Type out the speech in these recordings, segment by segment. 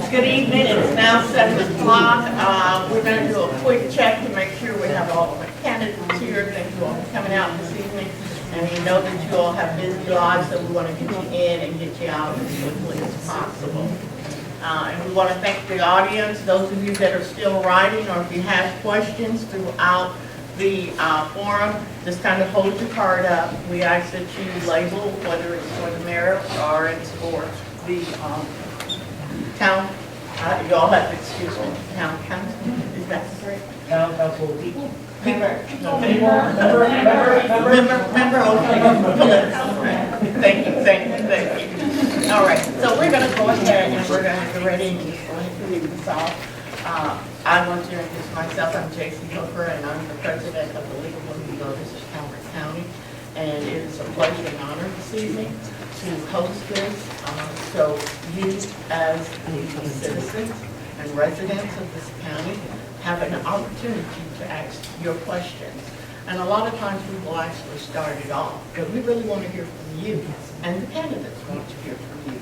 Good evening, it's now 7 o'clock. We're going to do a quick check to make sure we have all of the candidates here. Thank you all for coming out this evening. And we know that you all have busy lives, so we want to get you in and get you out as quickly as possible. And we want to thank the audience, those of you that are still writing, or if you have questions throughout the forum, just kind of hold your card up. We ask that you label whether it's for the mayor or it's for the town, you all have to excuse me, town council, is that correct? Town council people? Member, okay. Thank you. All right, so we're going to go ahead and we're going to get ready and just going to leave this off. I want to introduce myself. I'm J.C. Hooker, and I'm the president of the League of Women Voters of Calvert County. And it is a pleasure and honor this evening to host this. So you, as the citizens and residents of this county, have an opportunity to ask your questions. And a lot of times we will actually start it off, but we really want to hear from you, and the candidates want to hear from you.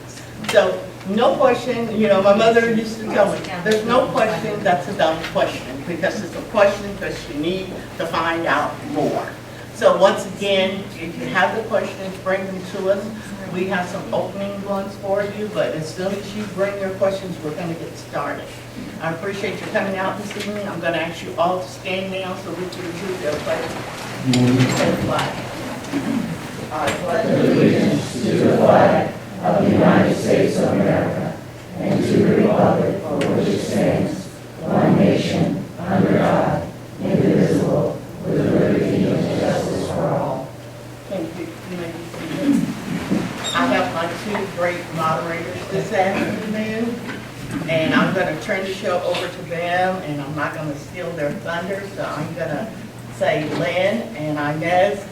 So no question, you know, my mother used to tell me, there's no question that's a dumb question, because it's a question because you need to find out more. So once again, if you have the questions, bring them to us. We have some opening ones for you, but as soon as you bring your questions, we're going to get started. I appreciate you coming out this evening. I'm going to ask you all to stand now so we can do their pledge. Say the flag. I pledge allegiance to the flag of the United States of America and to the republic for which it stands, one nation, under God, indivisible, with liberty and justice for all. Thank you. You may be seated. I have my two great moderators this afternoon, and I'm going to turn the show over to them, and I'm not going to steal their thunder, so I'm going to say Lynn and Inez,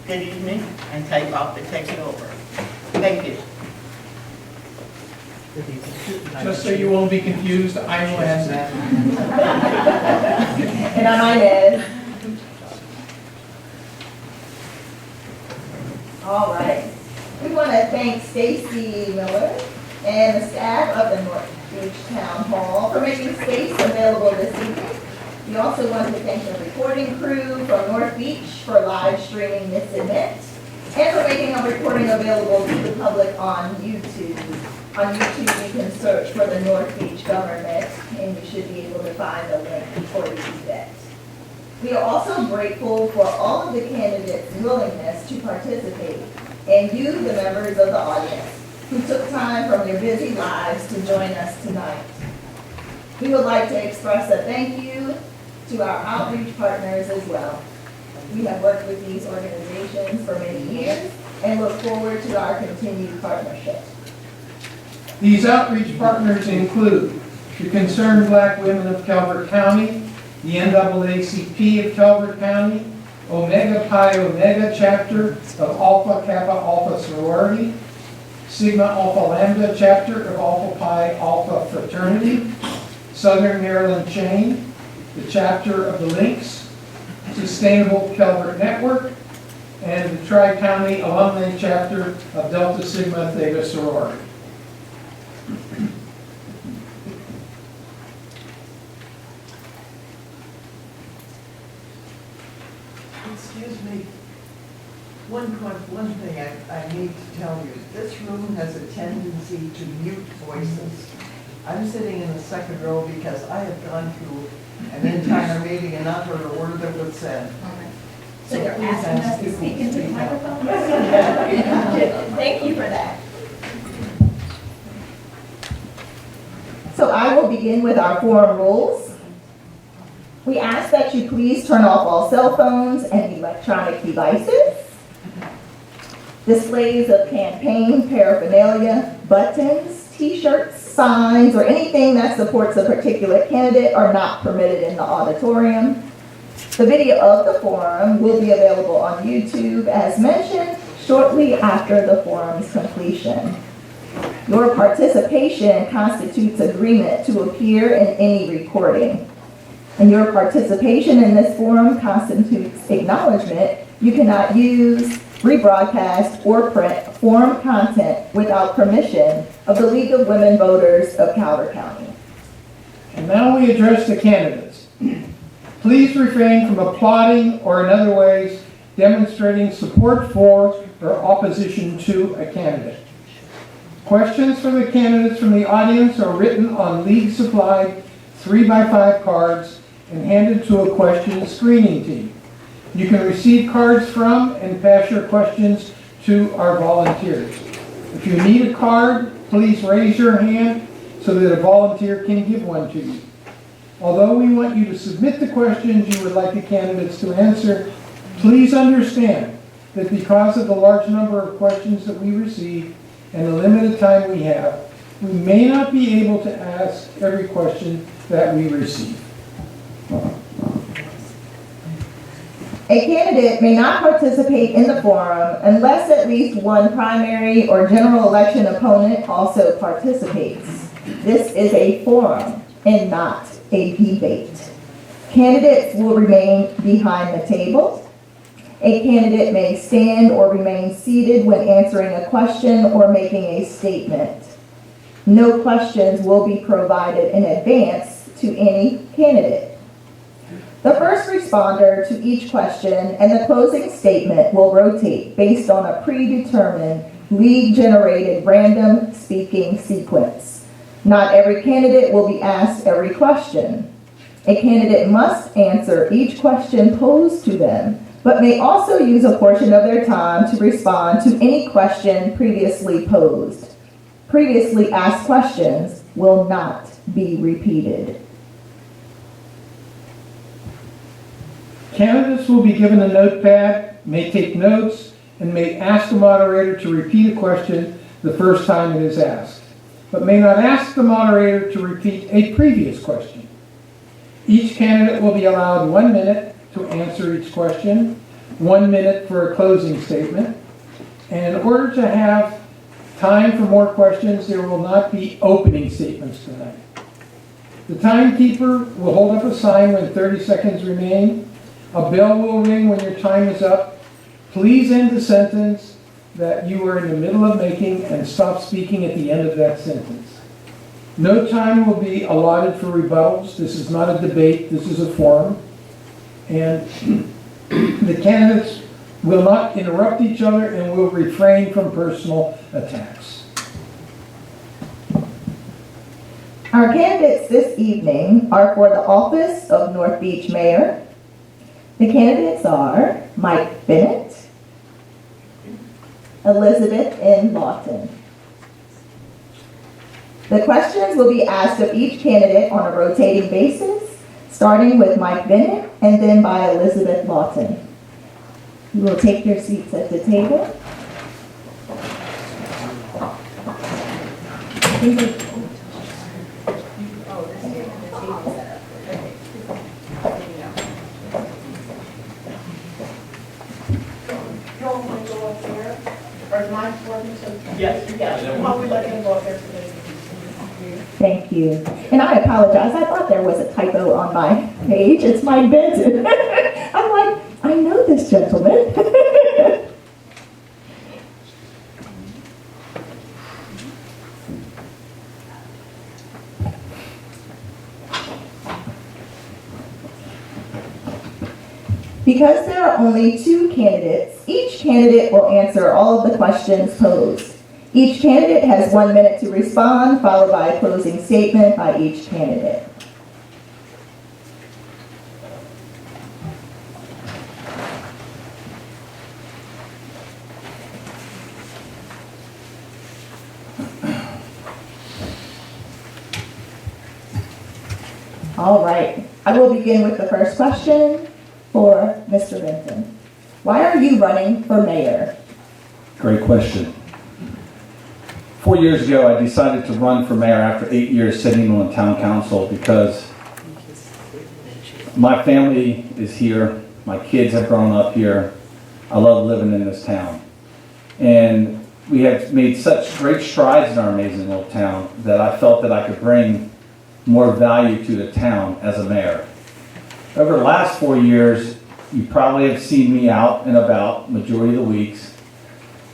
good evening, and take off to take it over. Thank you. Just so you won't be confused, I'm Lynn. And I'm Inez. All right. We want to thank Stacy Miller and the staff of the North Beach Town Hall for making space available this evening. We also want to thank the recording crew from North Beach for live streaming this event and for making a recording available to the public on YouTube. On YouTube, you can search for the North Beach government, and you should be able to find the link for the event. We are also grateful for all of the candidates' willingness to participate, and you, the members of the audience, who took time from your busy lives to join us tonight. We would like to express a thank you to our outreach partners as well. We have worked with these organizations for many years and look forward to our continued partnership. These outreach partners include the Concerned Black Women of Calvert County, the NAACP of Calvert County, Omega Pi Omega Chapter of Alpha Kappa Alpha Sorority, Sigma Alpha Lambda Chapter of Alpha Pi Alpha Fraternity, Southern Maryland Chain, the Chapter of the Links, Sustainable Calvert Network, and the Tri-County Alumnae Chapter of Delta Sigma Theta Sorority. Excuse me. One thing I need to tell you. This room has a tendency to mute voices. I'm sitting in the second row because I have gone through an entire meeting and not heard a word that was said. So you're please asking us ask to people speak into the speak up. microphone? Thank you for that. So I will begin with our forum rules. We ask that you please turn off all cell phones and electronic devices. Displays of campaign paraphernalia, buttons, t-shirts, signs, or anything that supports a particular candidate are not permitted in the auditorium. The video of the forum will be available on YouTube, as mentioned, shortly after the forum's completion. Your participation constitutes agreement to appear in any recording. And your participation in this forum constitutes acknowledgement you cannot use, rebroadcast, or print forum content without permission of the League of Women Voters of Calvert County. And now we address the candidates. Please refrain from applauding or in other ways demonstrating support for or opposition to a candidate. Questions for the candidates from the audience are written on league-supplied 3x5 cards and handed to a question screening team. You can receive cards from and pass your questions to our volunteers. If you need a card, please raise your hand so that a volunteer can give one to you. Although we want you to submit the questions you would like the candidates to answer, please understand that because of the large number of questions that we receive and the limited time we have, we may not be able to ask every question that we receive. A candidate may not participate in the forum unless at least one primary or general election opponent also participates. This is a forum and not a debate. Candidates will remain behind the table. A candidate may stand or remain seated when answering a question or making a statement. No questions will be provided in advance to any candidate. The first responder to each question and the closing statement will rotate based on a predetermined league-generated random speaking sequence. Not every candidate will be asked every question. A candidate must answer each question posed to them, but may also use a portion of their time to respond to any question previously posed. Previously asked questions will not be repeated. Candidates will be given a notepad, may take notes, and may ask the moderator to repeat a question the first time it is asked, but may not ask the moderator to repeat a previous question. Each candidate will be allowed 1 minute to answer each question, 1 minute for a closing statement, and in order to have time for more questions, there will not be opening statements tonight. The timekeeper will hold up a sign when 30 seconds remain. A bell will ring when your time is up. Please end the sentence that you are in the middle of making and stop speaking at the end of that sentence. No time will be allotted for rebuttals. This is not a debate, this is a forum. And the candidates will not interrupt each other and will refrain from personal attacks. Our candidates this evening are for the office of North Beach Mayor. The candidates are Mike Bennett, Elizabeth N. Lawton. The questions will be asked of each candidate on a rotating basis, starting with Mike Bennett and then by Elizabeth Lawton. You will take your seats at the table. Yes, why we let him go up there today? Thank you. And I apologize. I thought there was a typo on my page. It's Mike Benton. I'm like, I know this gentleman. Because there are only 2 candidates, each candidate will answer all of the questions posed. Each candidate has 1 minute to respond, followed by a closing statement by each candidate. All right, I will begin with the first question for Mr. Benton. Why are you running for mayor? Great question. 4 years ago, I decided to run for mayor after 8 years sitting on town council because my family is here, my kids have grown up here, I love living in this town. And we have made such great strides in our amazing little town that I felt that I could bring more value to the town as a mayor. Over the last 4 years, you probably have seen me out and about majority of the weeks,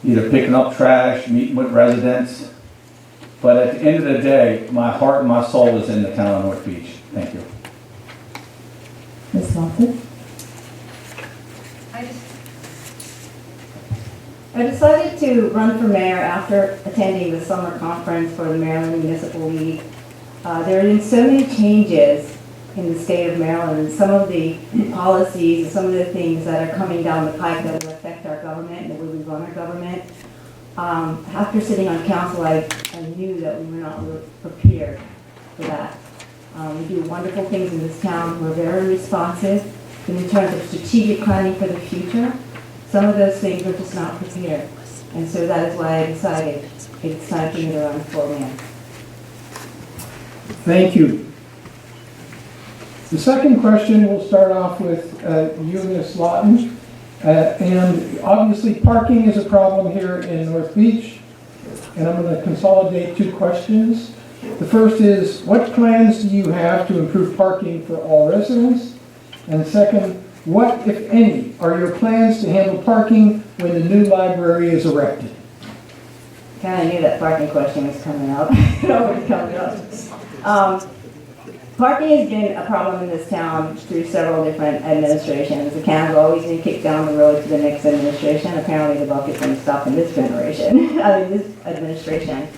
either picking up trash, meeting with residents, But at the end of the day, my heart and my soul is in the town of North Beach. Thank you. Ms. Lawton? I decided to run for mayor after attending the summer conference for the Maryland Municipal League. There have been so many changes in the state of Maryland, and some of the policies and some of the things that are coming down the pipe that will affect our government and the way we run our government. After sitting on council, I knew that we were not prepared for that. We do wonderful things in this town. We're very responsive in terms of strategic planning for the future. Some of those things we're just not prepared. And so that is why I decided it's time for me to run for mayor. Thank you. The second question, we'll start off with you, Ms. Lawton. And obviously parking is a problem here in North Beach. And I'm going to consolidate two questions. The first is, what plans do you have to improve parking for all residents? And second, what, if any, are your plans to handle parking when the new library is erected? Kind of knew that parking question was coming up. It always comes up. Parking has been a problem in this town through several different administrations. The can's always been kicked down the road to the next administration. Apparently the bucket's going to stop in this generation, this administration.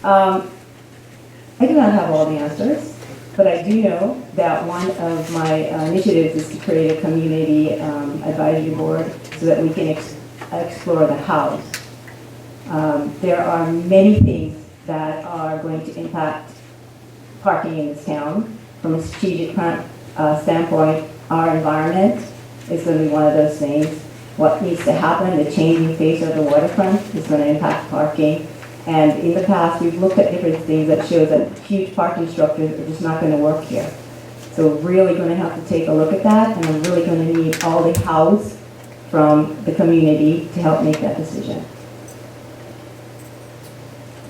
I do not have all the answers, but I do know that one of my initiatives is to create a community advisory board so that we can explore the hows. There are many things that are going to impact parking in this town. From a strategic standpoint, our environment is going to be one of those things. What needs to happen, the changing face of the waterfront is going to impact parking. And in the past, we've looked at different things that show that huge parking structures are just not going to work here. So we're really going to have to take a look at that, and we're really going to need all the hows from the community to help make that decision.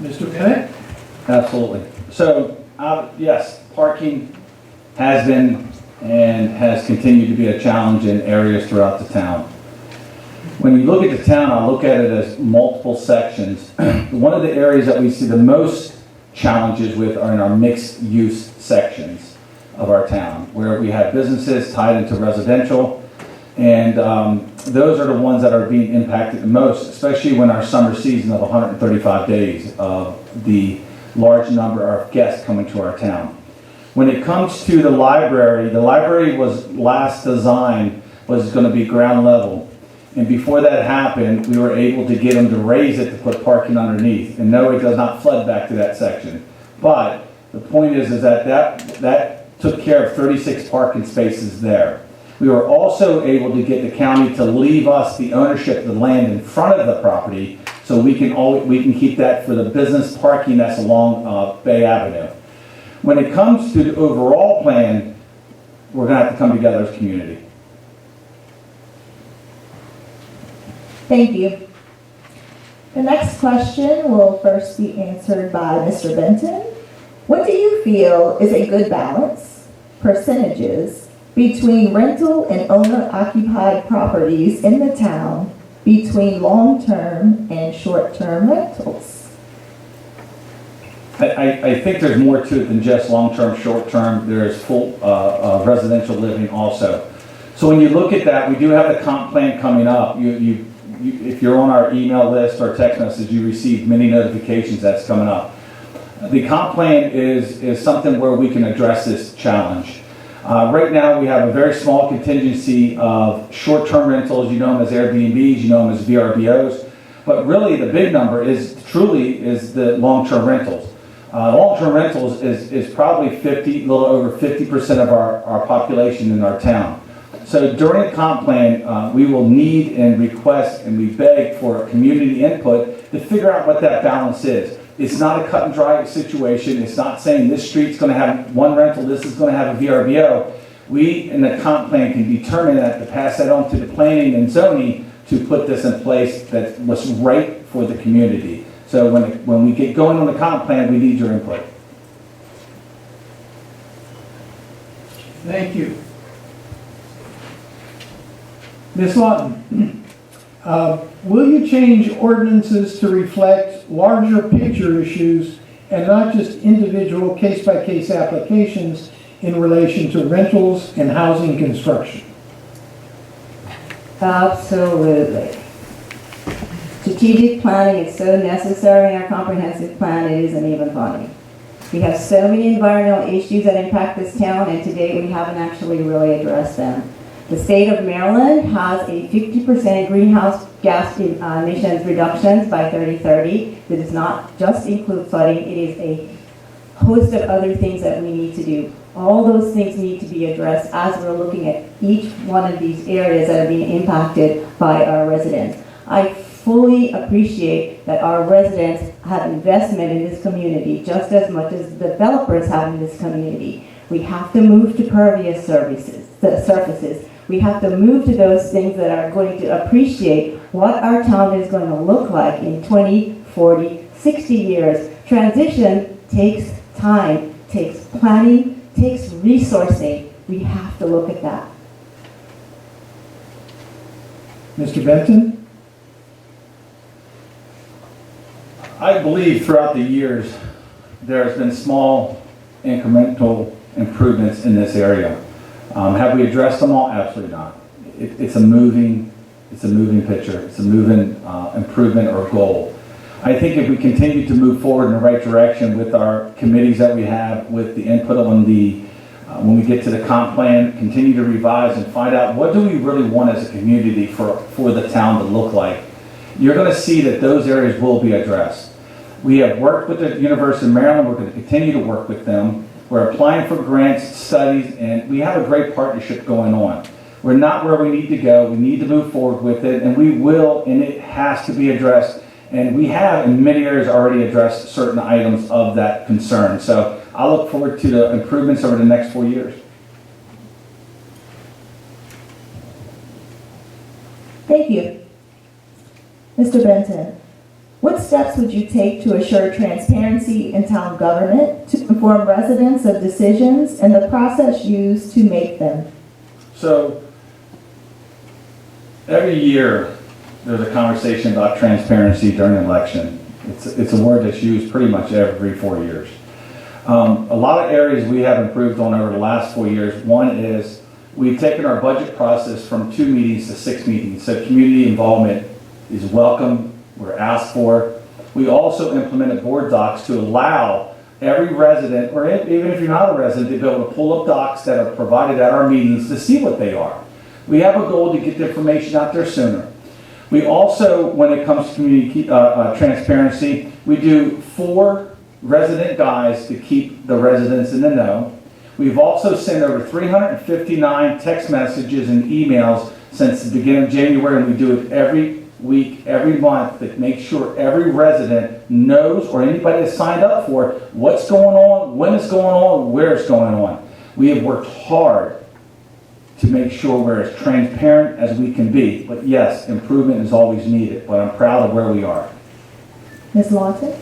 Mr. Bennett? Absolutely. So, yes, parking has been and has continued to be a challenge in areas throughout the town. When you look at the town, I look at it as multiple sections. One of the areas that we see the most challenges with are in our mixed-use sections of our town, where we have businesses tied into residential, and those are the ones that are being impacted the most, especially when our summer season of 135 days of the large number of guests coming to our town. When it comes to the library was last designed, was going to be ground level. And before that happened, we were able to get them to raise it to put parking underneath. And no, it does not flood back to that section. But the point is that took care of 36 parking spaces there. We were also able to get the county to leave us the ownership of the land in front of the property, so we can keep that for the business parking that's along Bay Avenue. When it comes to the overall plan, we're going to have to come together as a community. Thank you. The next question will first be answered by Mr. Benton. What do you feel is a good balance, percentages, between rental and owner-occupied properties in the town, between long-term and short-term rentals? I think there's more to it than just long-term, short-term. There is full residential living also. So when you look at that, we do have the comp plan coming up. If you're on our email list or text message, you receive many notifications that's coming up. The comp plan is something where we can address this challenge. Right now, we have a very small contingency of short-term rentals. You know them as Airbnbs, you know them as VRBOs. But really, the big number is the long-term rentals. Long-term rentals is probably a little over 50% of our population in our town. So during the comp plan, we will need and request and we beg for community input to figure out what that balance is. It's not a cut and dry situation. It's not saying this street's going to have one rental, this is going to have a VRBO. We in the comp plan can determine that to pass that on to the planning and zoning to put this in place that was right for the community. So when we get going on the comp plan, we need your input. Thank you. Ms. Lawton, will you change ordinances to reflect larger picture issues and not just individual case-by-case applications in relation to rentals and housing construction. Absolutely. Strategic planning is so necessary in our comprehensive plan, it isn't even funny. We have so many environmental issues that impact this town, and to date we haven't actually really addressed them. The state of Maryland has a 50% greenhouse gas emissions reductions by 2030. That does not just include flooding, it is a host of other things that we need to do. All those things need to be addressed as we're looking at each one of these areas that are being impacted by our residents. I fully appreciate that our residents have investment in this community just as much as developers have in this community. We have to move to pervious surfaces. We have to move to those things that are going to appreciate what our town is going to look like in 20, 40, 60 years. Transition takes time, takes planning, takes resourcing. We have to look at that. Mr. Benton? I believe throughout the years, there's been small incremental improvements in this area. Have we addressed them all? Absolutely not. It's a moving picture. It's a moving improvement or goal. I think if we continue to move forward in the right direction with our committees that we have, with the input on the, when we get to the comp plan, continue to revise and find out what do we really want as a community for the town to look like, you're going to see that those areas will be addressed. We have worked with the University of Maryland. We're going to continue to work with them. We're applying for grants, studies, and we have a great partnership going on. We're not where we need to go. We need to move forward with it, and we will, and it has to be addressed. And we have, in many areas, already addressed certain items of that concern. So I look forward to the improvements over the next 4 years. Thank you. Mr. Benton, what steps would you take to assure transparency in town government to inform residents of decisions and the process used to make them? So every year there's a conversation about transparency during an election. It's a word that's used pretty much every 4 years. A lot of areas we have improved on over the last 4 years. One is we've taken our budget process from 2 meetings to 6 meetings. So community involvement is welcome. We're asked for. We also implemented board docs to allow every resident, or even if you're not a resident, to be able to pull up docs that are provided at our meetings to see what they are. We have a goal to get the information out there sooner. We also, when it comes to community transparency, we do 4 resident guides to keep the residents in the know. We've also sent over 359 text messages and emails since the beginning of January, and we do it every week, every month, to make sure every resident knows, or anybody that's signed up for it, what's going on, when it's going on, where it's going on. We have worked hard to make sure we're as transparent as we can be. But yes, improvement is always needed, but I'm proud of where we are. Ms. Lawton?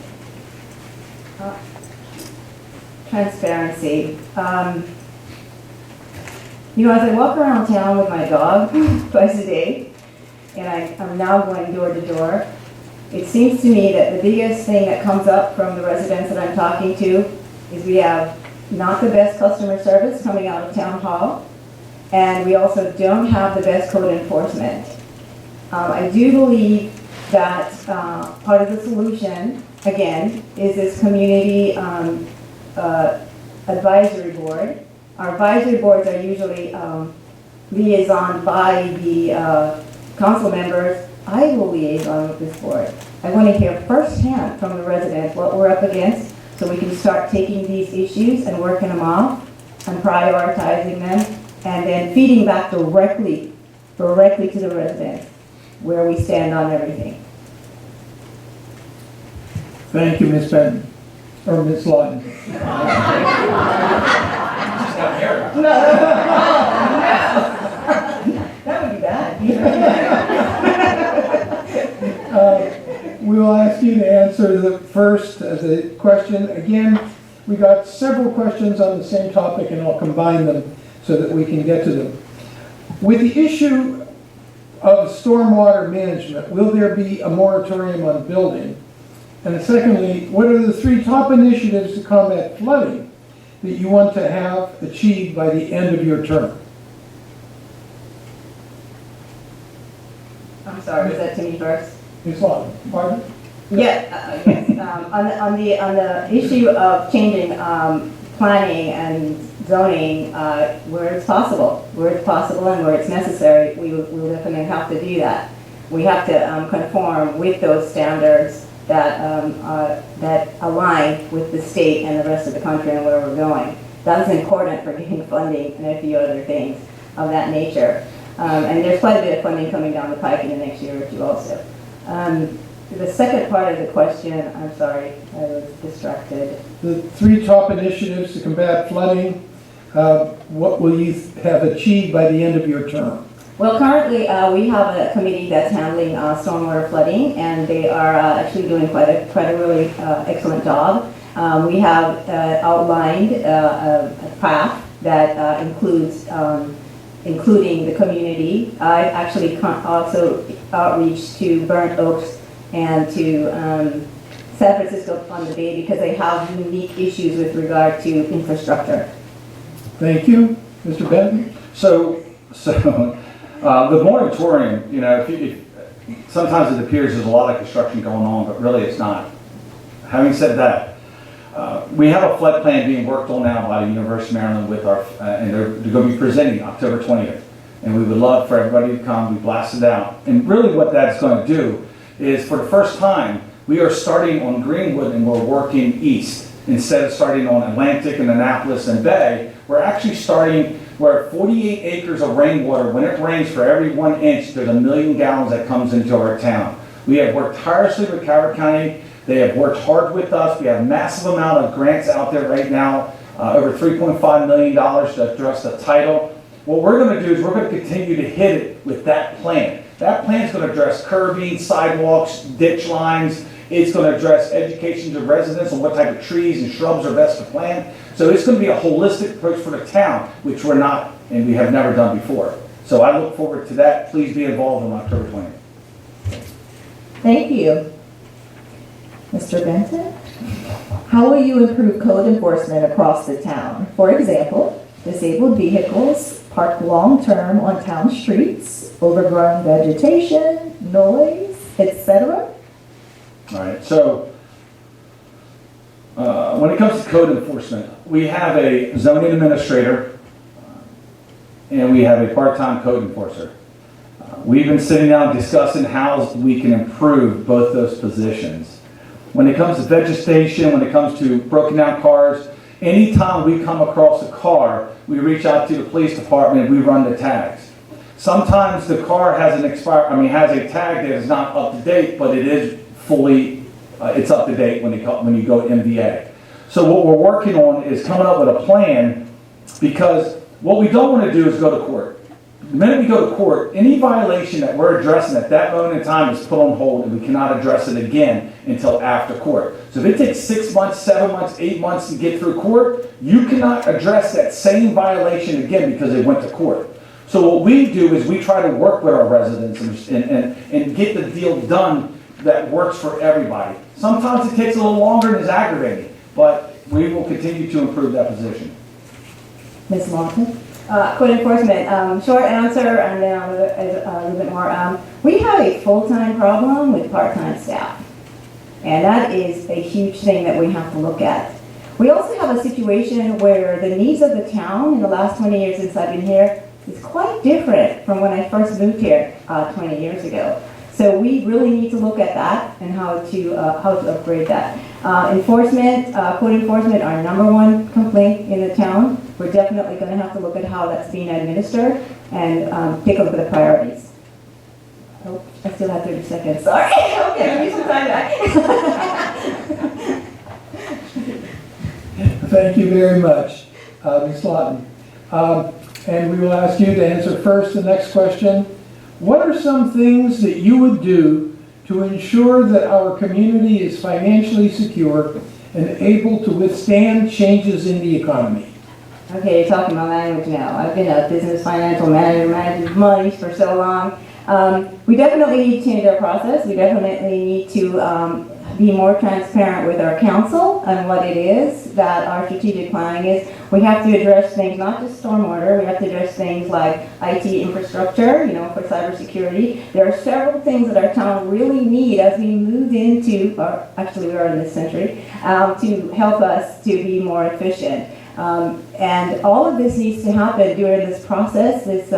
Transparency. You know, as I walk around town with my dog twice a day, and I'm now going door to door, it seems to me that the biggest thing that comes up from the residents that I'm talking to is we have not the best customer service coming out of town hall, and we also don't have the best code enforcement. I do believe that part of the solution, again, is this community advisory board. Our advisory boards are usually liaisoned by the council members. I will liaison with this board. I want to hear firsthand from the residents what we're up against, so we can start taking these issues and working them off and prioritizing them, and then feeding back directly to the residents where we stand on everything. Thank you, Ms. Benton, or Ms. Lawton. That would be bad. We will ask you to answer the question. Again, we got several questions on the same topic, and I'll combine them so that we can get to them. With the issue of stormwater management, will there be a moratorium on building? And secondly, what are the 3 top initiatives to combat flooding that you want to have achieved by the end of your term? I'm sorry, was that to me first? Ms. Lawton, pardon? Yeah, yes. On the issue of changing planning and zoning, where it's possible and where it's necessary, we will definitely have to do that. We have to conform with those standards that align with the state and the rest of the country and where we're going. That is important for getting funding and a few other things of that nature. And there's quite a bit of funding coming down the pike in the next year or two also. The second part of the question, I'm sorry, I was distracted. The 3 top initiatives to combat flooding, what will you have achieved by the end of your term? Well, currently we have a committee that's handling stormwater flooding, and they are actually doing quite a really excellent job. We have outlined a path that includes including the community. I actually also outreach to Burnt Oaks and to San Francisco on the Bay because they have unique issues with regard to infrastructure. Thank you. Mr. Benton? So the moratorium, if sometimes it appears there's a lot of construction going on, but really it's not. Having said that, we have a flood plan being worked on now by the University of Maryland with our, and they're going to be presenting October 20th. And we would love for everybody to come, we blast it out. And really what that's going to do is for the first time, we are starting on Greenwood and we're working east. Instead of starting on Atlantic and Annapolis and Bay, we're actually starting, we're at 48 acres of rainwater. When it rains for every 1 inch, there's 1 million gallons that comes into our town. We have worked tirelessly with Calvert County. They have worked hard with us. We have a massive amount of grants out there right now, over $3.5 million to address the title. What we're going to do is we're going to continue to hit it with that plan. That plan is going to address curbing, sidewalks, ditch lines. It's going to address education to residents on what type of trees and shrubs are best to plant. So it's going to be a holistic approach for the town, which we're not and we have never done before. So I look forward to that. Please be involved on October 20th. Thank you. Mr. Benton? How will you improve code enforcement across the town? For example, disabled vehicles parked long-term on town streets, overgrown vegetation, noise, etc.? All right, so when it comes to code enforcement, we have a zoning administrator and we have a part-time code enforcer. We've been sitting down discussing how we can improve both those positions. When it comes to vegetation, when it comes to broken down cars, anytime we come across a car, we reach out to the police department and we run the tags. Sometimes the car has has a tag that is not up to date, but it is fully, it's up to date when you go to MVA. So what we're working on is coming up with a plan, because what we don't want to do is go to court. The minute we go to court, any violation that we're addressing at that moment in time is put on hold and we cannot address it again until after court. So if it takes 6 months, 7 months, 8 months to get through court, you cannot address that same violation again because it went to court. So what we do is we try to work with our residents and get the deal done that works for everybody. Sometimes it takes a little longer and is aggravating, but we will continue to improve that position. Ms. Lawton? Code enforcement, short answer, and then a little bit more. We have a full-time problem with part-time staff, and that is a huge thing that we have to look at. We also have a situation where the needs of the town in the last 20 years since I've been here is quite different from when I first moved here 20 years ago. So we really need to look at that and how to upgrade that. Enforcement, code enforcement, our #1 complaint in the town. We're definitely going to have to look at how that's being administered and take a look at the priorities. Oh, I still have 30 seconds. Sorry. Okay, give me some time back. Thank you very much, Ms. Lawton. And we will ask you to answer first the next question. What are some things that you would do to ensure that our community is financially secure and able to withstand changes in the economy? Okay, you're talking my language now. I've been a business financial manager, managing money for so long. We definitely need to change our process. We definitely need to be more transparent with our council on what it is that our strategic planning is. We have to address things, not just stormwater, we have to address things like IT infrastructure, you know, for cybersecurity. There are several things that our town really need as we move into, or actually we are in this century, to help us to be more efficient. And all of this needs to happen during this process, this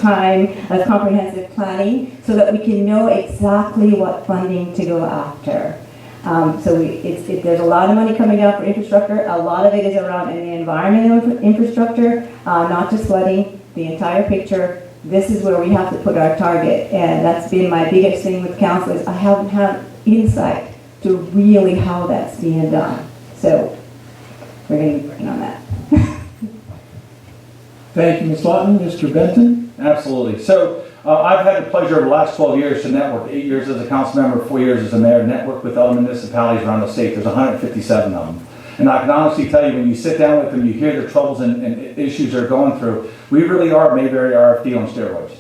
time of comprehensive planning, so that we can know exactly what funding to go after. There's a lot of money coming down for infrastructure. A lot of it is around in the environmental infrastructure, not just flooding, the entire picture. This is where we have to put our target, and that's been my biggest thing with council is I haven't had insight to really how that's being done. So we're going to be working on that. Thank you, Ms. Lawton. Mr. Benton? Absolutely. So I've had the pleasure over the last 12 years to network, 8 years as a council member, 4 years as a mayor, network with other municipalities around the state. There's 157 of them. And I can honestly tell you, when you sit down with them, you hear the troubles and issues they're going through, we really are Mayberry RFD on steroids.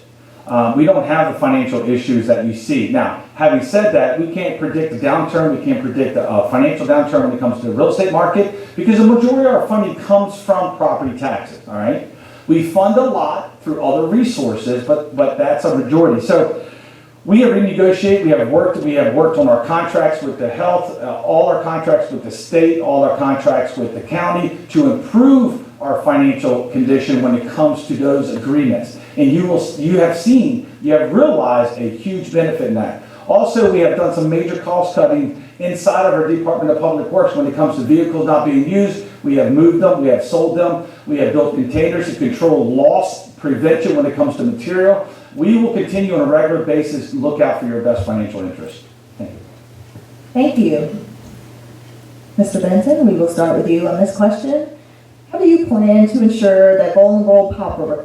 We don't have the financial issues that you see. Now, having said that, we can't predict the downturn, we can't predict the financial downturn when it comes to the real estate market, because the majority of our funding comes from property taxes, all right? We fund a lot through other resources, but that's a majority. So we have renegotiated, we have worked on our contracts with the health, all our contracts with the state, all our contracts with the county to improve our financial condition when it comes to those agreements. And you have realized a huge benefit in that. Also, we have done some major cost cutting inside of our Department of Public Works when it comes to vehicles not being used. We have moved them, we have sold them, we have built containers to control loss prevention when it comes to material. We will continue on a regular basis to look out for your best financial interest. Thank you. Thank you. Mr. Benton, we will start with you on this question. How do you plan to ensure that vulnerable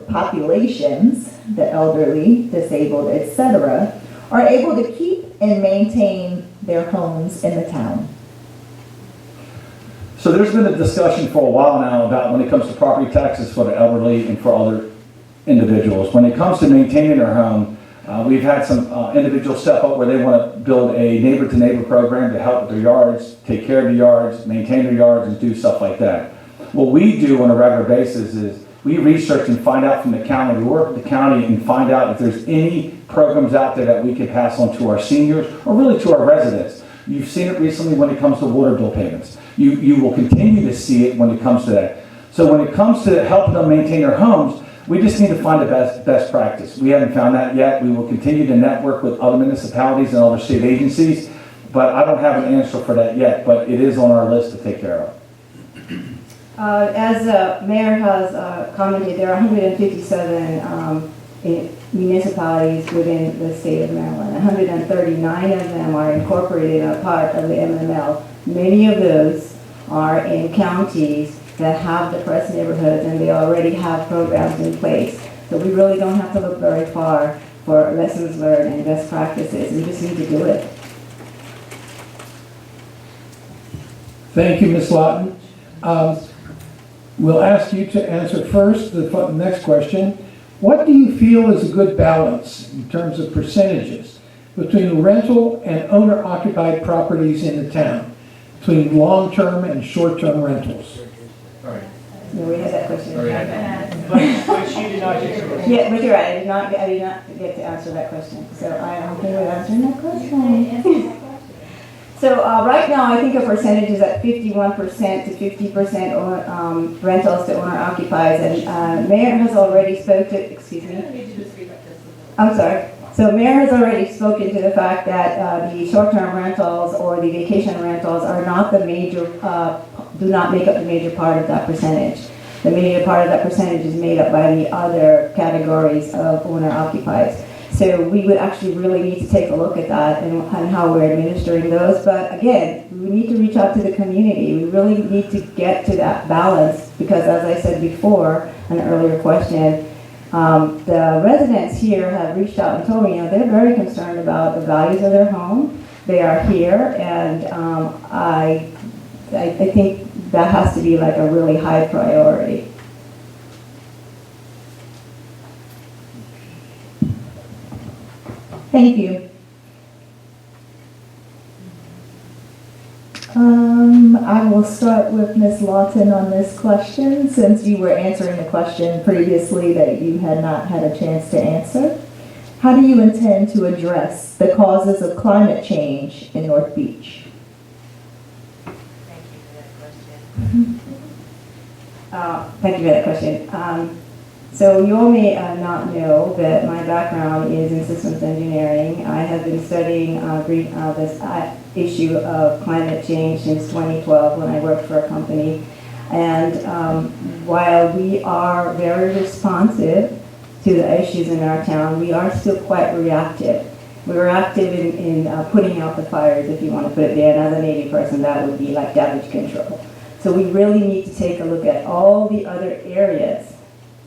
populations, the elderly, disabled, etc., are able to keep and maintain their homes in the town? So there's been a discussion for a while now about when it comes to property taxes for the elderly and for other individuals. When it comes to maintaining their home, we've had some individuals step up where they want to build a neighbor-to-neighbor program to help with their yards, take care of the yards, maintain their yards, and do stuff like that. What we do on a regular basis is we research and find out from the county, we work with the county and find out if there's any programs out there that we can pass on to our seniors or really to our residents. You've seen it recently when it comes to water bill payments. You will continue to see it when it comes to that. So when it comes to helping them maintain their homes, we just need to find the best practice. We haven't found that yet. We will continue to network with other municipalities and other state agencies, but I don't have an answer for that yet, but it is on our list to take care of. As Mayor has commented, there are 157 municipalities within the state of Maryland. 139 of them are incorporated a part of the MML. Many of those are in counties that have depressed neighborhoods and they already have programs in place. So we really don't have to look very far for lessons learned and best practices. We just need to do it. Thank you, Ms. Lawton. We'll ask you to answer first the next question. What do you feel is a good balance in terms of percentages between rental and owner-occupied properties in the town, between long-term and short-term rentals? No, we had that question. But she did not get to. Yeah, but you're right. I did not get to answer that question. So I am okay with answering that question. So right now, I think a percentage is at 51% to 50% rentals to owner occupies, and Mayor has already spoke to. Excuse me. I'm sorry. So Mayor has already spoken to the fact that the short-term rentals or the vacation rentals are not the major, do not make up the major part of that percentage. The major part of that percentage is made up by the other categories of owner occupies. So we would actually really need to take a look at that and how we're administering those. But again, we need to reach out to the community. We really need to get to that balance because, as I said before, an earlier question, the residents here have reached out and told me, they're very concerned about the values of their home. They are here, and I think that has to be like a really high priority. Thank you. I will start with Ms. Lawton on this question, since you were answering the question previously that you had not had a chance to answer. How do you intend to address the causes of climate change in North Beach? Thank you for that question. Thank you for that question. So you all may not know that my background is in systems engineering. I have been studying this issue of climate change since 2012 when I worked for a company. And while we are very responsive to the issues in our town, we are still quite reactive. We're active in putting out the fires, if you want to put it there. And as a Navy person, that would be like damage control. So we really need to take a look at all the other areas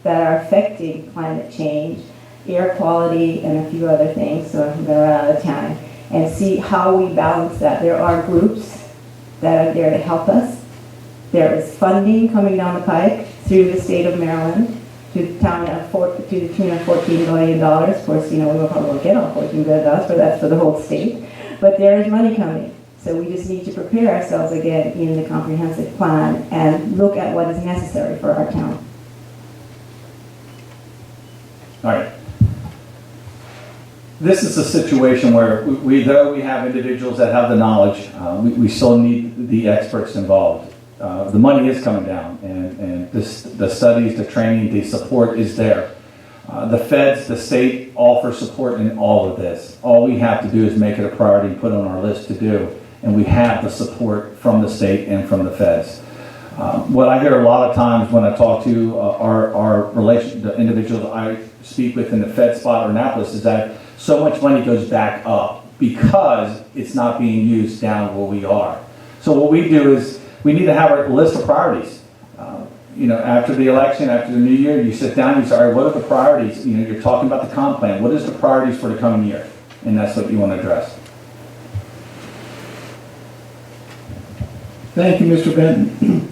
that are affecting climate change, air quality, and a few other things, so I'm going to run out of time, and see how we balance that. There are groups that are there to help us. There is funding coming down the pike through the state of Maryland to the tune of $14 billion. Of course, we will probably get all $14 billion, but that's for the whole state. But there is money coming. So we just need to prepare ourselves again in the comprehensive plan and look at what is necessary for our town. All right. This is a situation where though we have individuals that have the knowledge, we still need the experts involved. The money is coming down, and the studies, the training, the support is there. The feds, the state, offer support in all of this. All we have to do is make it a priority and put it on our list to do, and we have the support from the state and from the feds. What I hear a lot of times when I talk to the individuals I speak with in the Fed spot or Annapolis is that so much money goes back up because it's not being used down where we are. So what we do is we need to have a list of priorities. After the election, after the new year, you sit down and you say, all right, what are the priorities? You're talking about the comp plan. What is the priorities for the coming year? And that's what you want to address. Thank you, Mr. Benton.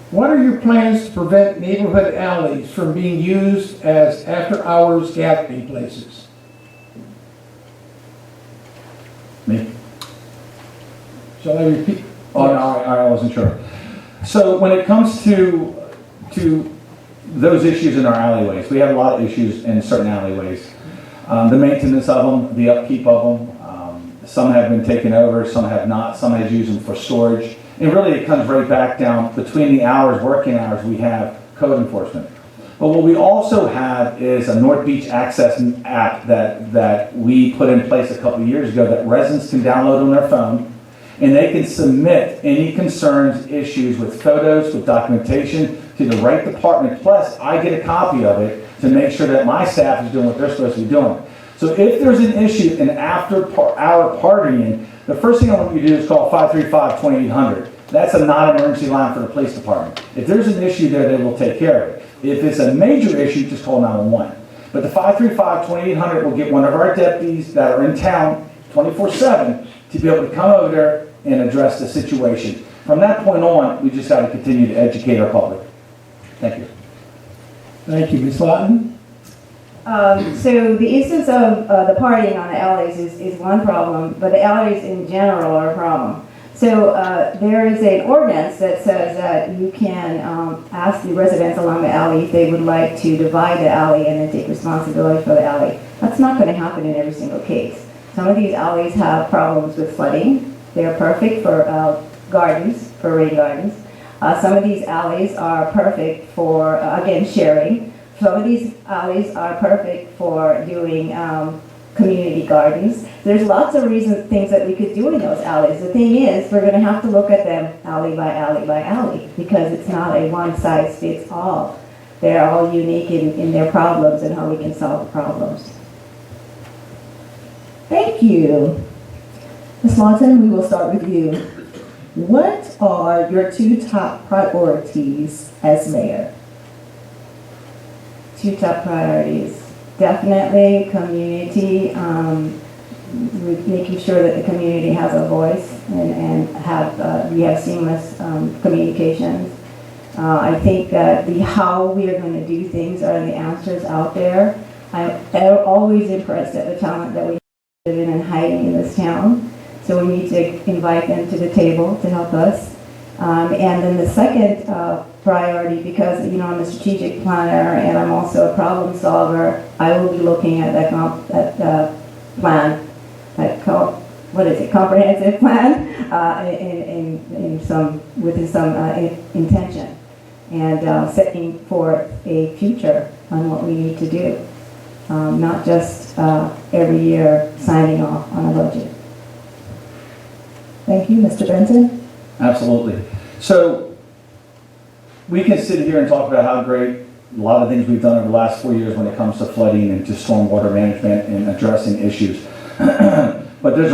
What are your plans to prevent neighborhood alleys from being used as after-hours gathering places? Me? Shall I repeat? Oh, no, I wasn't sure. So when it comes to those issues in our alleyways, we have a lot of issues in certain alleyways. The maintenance of them, the upkeep of them, some have been taken over, some have not, some have used them for storage. And really it comes right back down between the hours, working hours, we have code enforcement. But what we also have is a North Beach Access app that we put in place a couple of years ago that residents can download on their phone, and they can submit any concerns, issues with photos, with documentation to the right department. Plus, I get a copy of it to make sure that my staff is doing what they're supposed to be doing. So if there's an issue in after-hour partying, the first thing I want you to do is call 535-2800. That's a non-emergency line for the police department. If there's an issue there, they will take care of it. If it's a major issue, just call 911. But the 535-2800 will get one of our deputies that are in town 24/7 to be able to come over there and address the situation. From that point on, we just got to continue to educate our public. Thank you. Thank you, Ms. Lawton. So the instance of the partying on the alleys is one problem, but the alleys in general are a problem. So there is an ordinance that says that you can ask the residents along the alley if they would like to divide the alley and then take responsibility for the alley. That's not going to happen in every single case. Some of these alleys have problems with flooding. They're perfect for gardens, for rain gardens. Some of these alleys are perfect for, again, sharing. Some of these alleys are perfect for doing community gardens. There's lots of things that we could do in those alleys. The thing is, we're going to have to look at them alley by alley by alley because it's not a one-size-fits-all. They're all unique in their problems and how we can solve the problems. Thank you. Ms. Lawton, we will start with you. What are your 2 top priorities as mayor? 2 top priorities. Definitely community, making sure that the community has a voice and we have seamless communications. I think that the how we are going to do things are the answers out there. I'm always impressed at the talent that we have in and hiding in this town. So we need to invite them to the table to help us. And then the second priority, because I'm a strategic planner and I'm also a problem solver, I will be looking at that plan, comprehensive plan, with some intention, and setting forth a future on what we need to do, not just every year signing off on a budget. Thank you, Mr. Benton. Absolutely. So we can sit here and talk about how great a lot of things we've done over the last 4 years when it comes to flooding and to stormwater management and addressing issues. But there's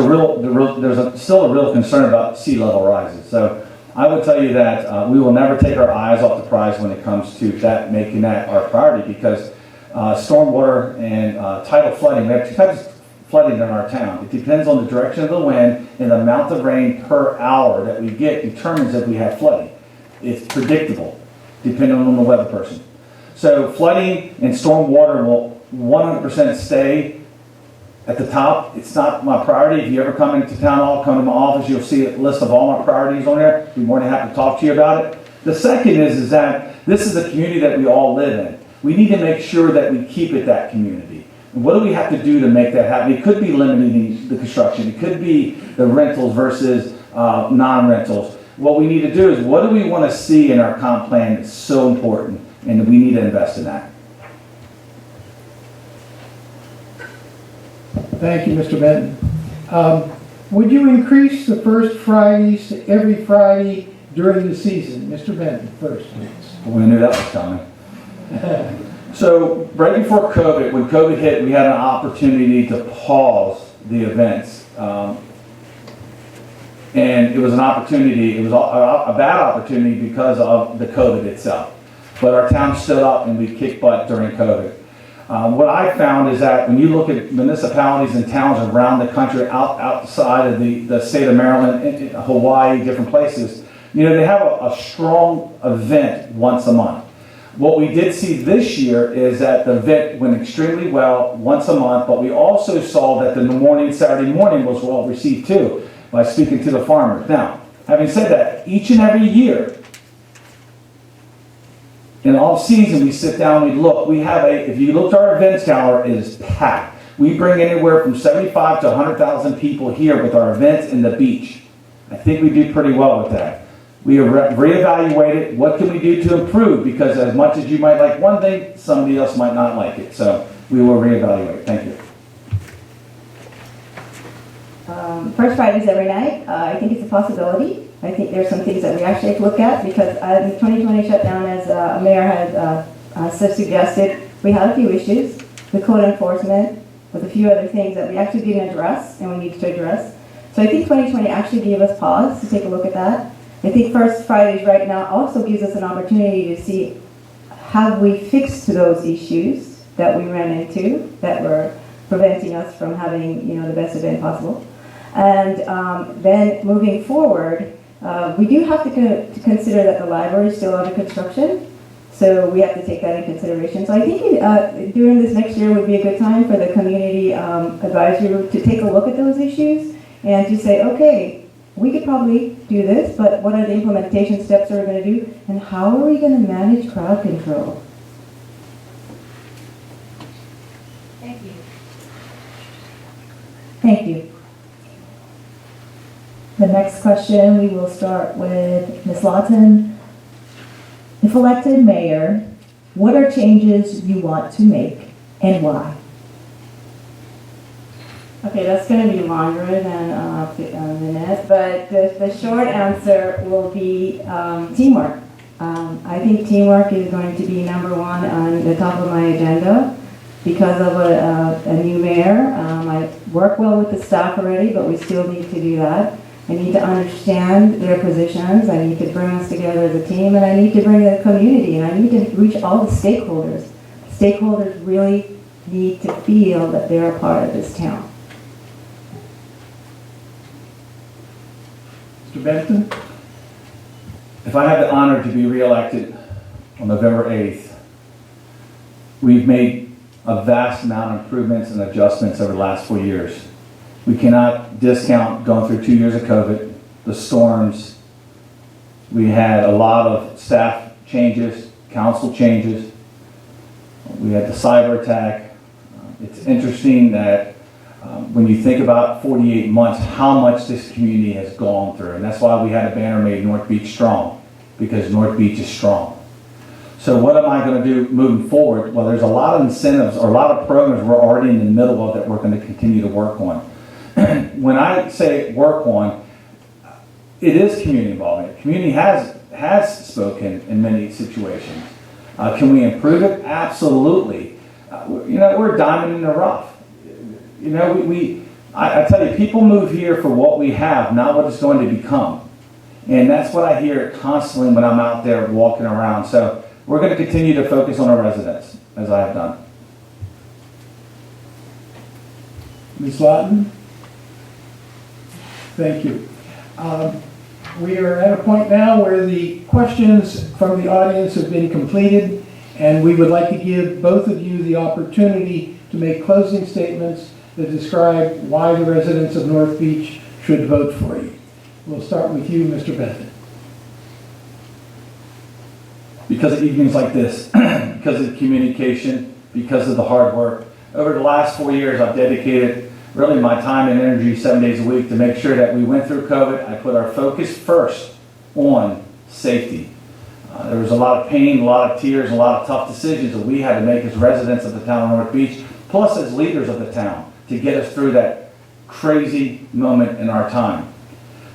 still a real concern about sea level rises. So I would tell you that we will never take our eyes off the prize when it comes to making that our priority, because stormwater and tidal flooding, we have two types of flooding in our town. It depends on the direction of the wind, and the amount of rain per hour that we get determines if we have flooding. It's predictable, depending on the weather person. So flooding and stormwater will 100% stay at the top. It's not my priority. If you ever come into town hall, come to my office, you'll see a list of all my priorities on there. I'd be more than happy to talk to you about it. The second is that this is a community that we all live in. We need to make sure that we keep it that community. And what do we have to do to make that happen? It could be limiting the construction. It could be the rentals versus non-rentals. What we need to do is, what do we want to see in our comp plan that's so important, and we need to invest in that. Thank you, Mr. Benton. Would you increase the first Fridays to every Friday during the season? Mr. Benton, first, please. We knew that was coming. So right before COVID, when COVID hit, we had an opportunity to pause the events. And it was an opportunity, it was a bad opportunity because of the COVID itself. But our town stood up and we kicked butt during COVID. What I found is that when you look at municipalities and towns around the country, outside of the state of Maryland, Hawaii, different places, they have a strong event once a month. What we did see this year is that the event went extremely well once a month, but we also saw that the Saturday morning was well received too, by speaking to the farmers. Now, having said that, each and every year, in all season, we sit down, we look. If you look at our events calendar, it is packed. We bring anywhere from 75 to 100,000 people here with our events in the beach. I think we do pretty well with that. We reevaluate it. What can we do to improve? Because as much as you might like one thing, somebody else might not like it. So we will reevaluate. Thank you. First Fridays every night, I think it's a possibility. I think there's some things that we actually have to look at, because in the 2020 shutdown, as Mayor had suggested, we had a few issues with code enforcement, with a few other things that we actually didn't address and we need to address. So I think 2020 actually gave us pause to take a look at that. I think First Fridays right now also gives us an opportunity to see, have we fixed those issues that we ran into that were preventing us from having the best event possible. And then moving forward, we do have to consider that the library is still under construction, so we have to take that in consideration. So I think during this next year would be a good time for the community advisory group to take a look at those issues and to say, okay, we could probably do this, but what are the implementation steps that we're going to do, and how are we going to manage crowd control? Thank you. Thank you. The next question, we will start with Ms. Lawton. If elected mayor, what are changes you want to make and why? Okay, that's going to be longer than a minute, but the short answer will be teamwork. I think teamwork is going to be number one on the top of my agenda because of a new mayor. I work well with the staff already, but we still need to do that. I need to understand their positions. I need to bring us together as a team, and I need to bring the community, and I need to reach all the stakeholders. Stakeholders really need to feel that they're a part of this town. Mr. Benton? If I have the honor to be reelected on November 8th, we've made a vast amount of improvements and adjustments over the last 4 years. We cannot discount going through 2 years of COVID, the storms. We had a lot of staff changes, council changes. We had the cyber attack. It's interesting that when you think about 48 months, how much this community has gone through. And that's why we had a banner made, North Beach Strong, because North Beach is strong. So what am I going to do moving forward? Well, there's a lot of incentives or a lot of programs we're already in the middle of that we're going to continue to work on. When I say work on, it is community involvement. Community has spoken in many situations. Can we improve it? Absolutely. We're a diamond in the rough. I tell you, people move here for what we have, not what it's going to become. And that's what I hear constantly when I'm out there walking around. So we're going to continue to focus on our residents, as I have done. Ms. Lawton? Thank you. We are at a point now where the questions from the audience have been completed, and we would like to give both of you the opportunity to make closing statements that describe why the residents of North Beach should vote for you. We'll start with you, Mr. Benton. Because of evenings like this, because of the communication, because of the hard work. Over the last 4 years, I've dedicated really my time and energy 7 days a week to make sure that we went through COVID. I put our focus first on safety. There was a lot of pain, a lot of tears, a lot of tough decisions that we had to make as residents of the town of North Beach, plus as leaders of the town, to get us through that crazy moment in our time.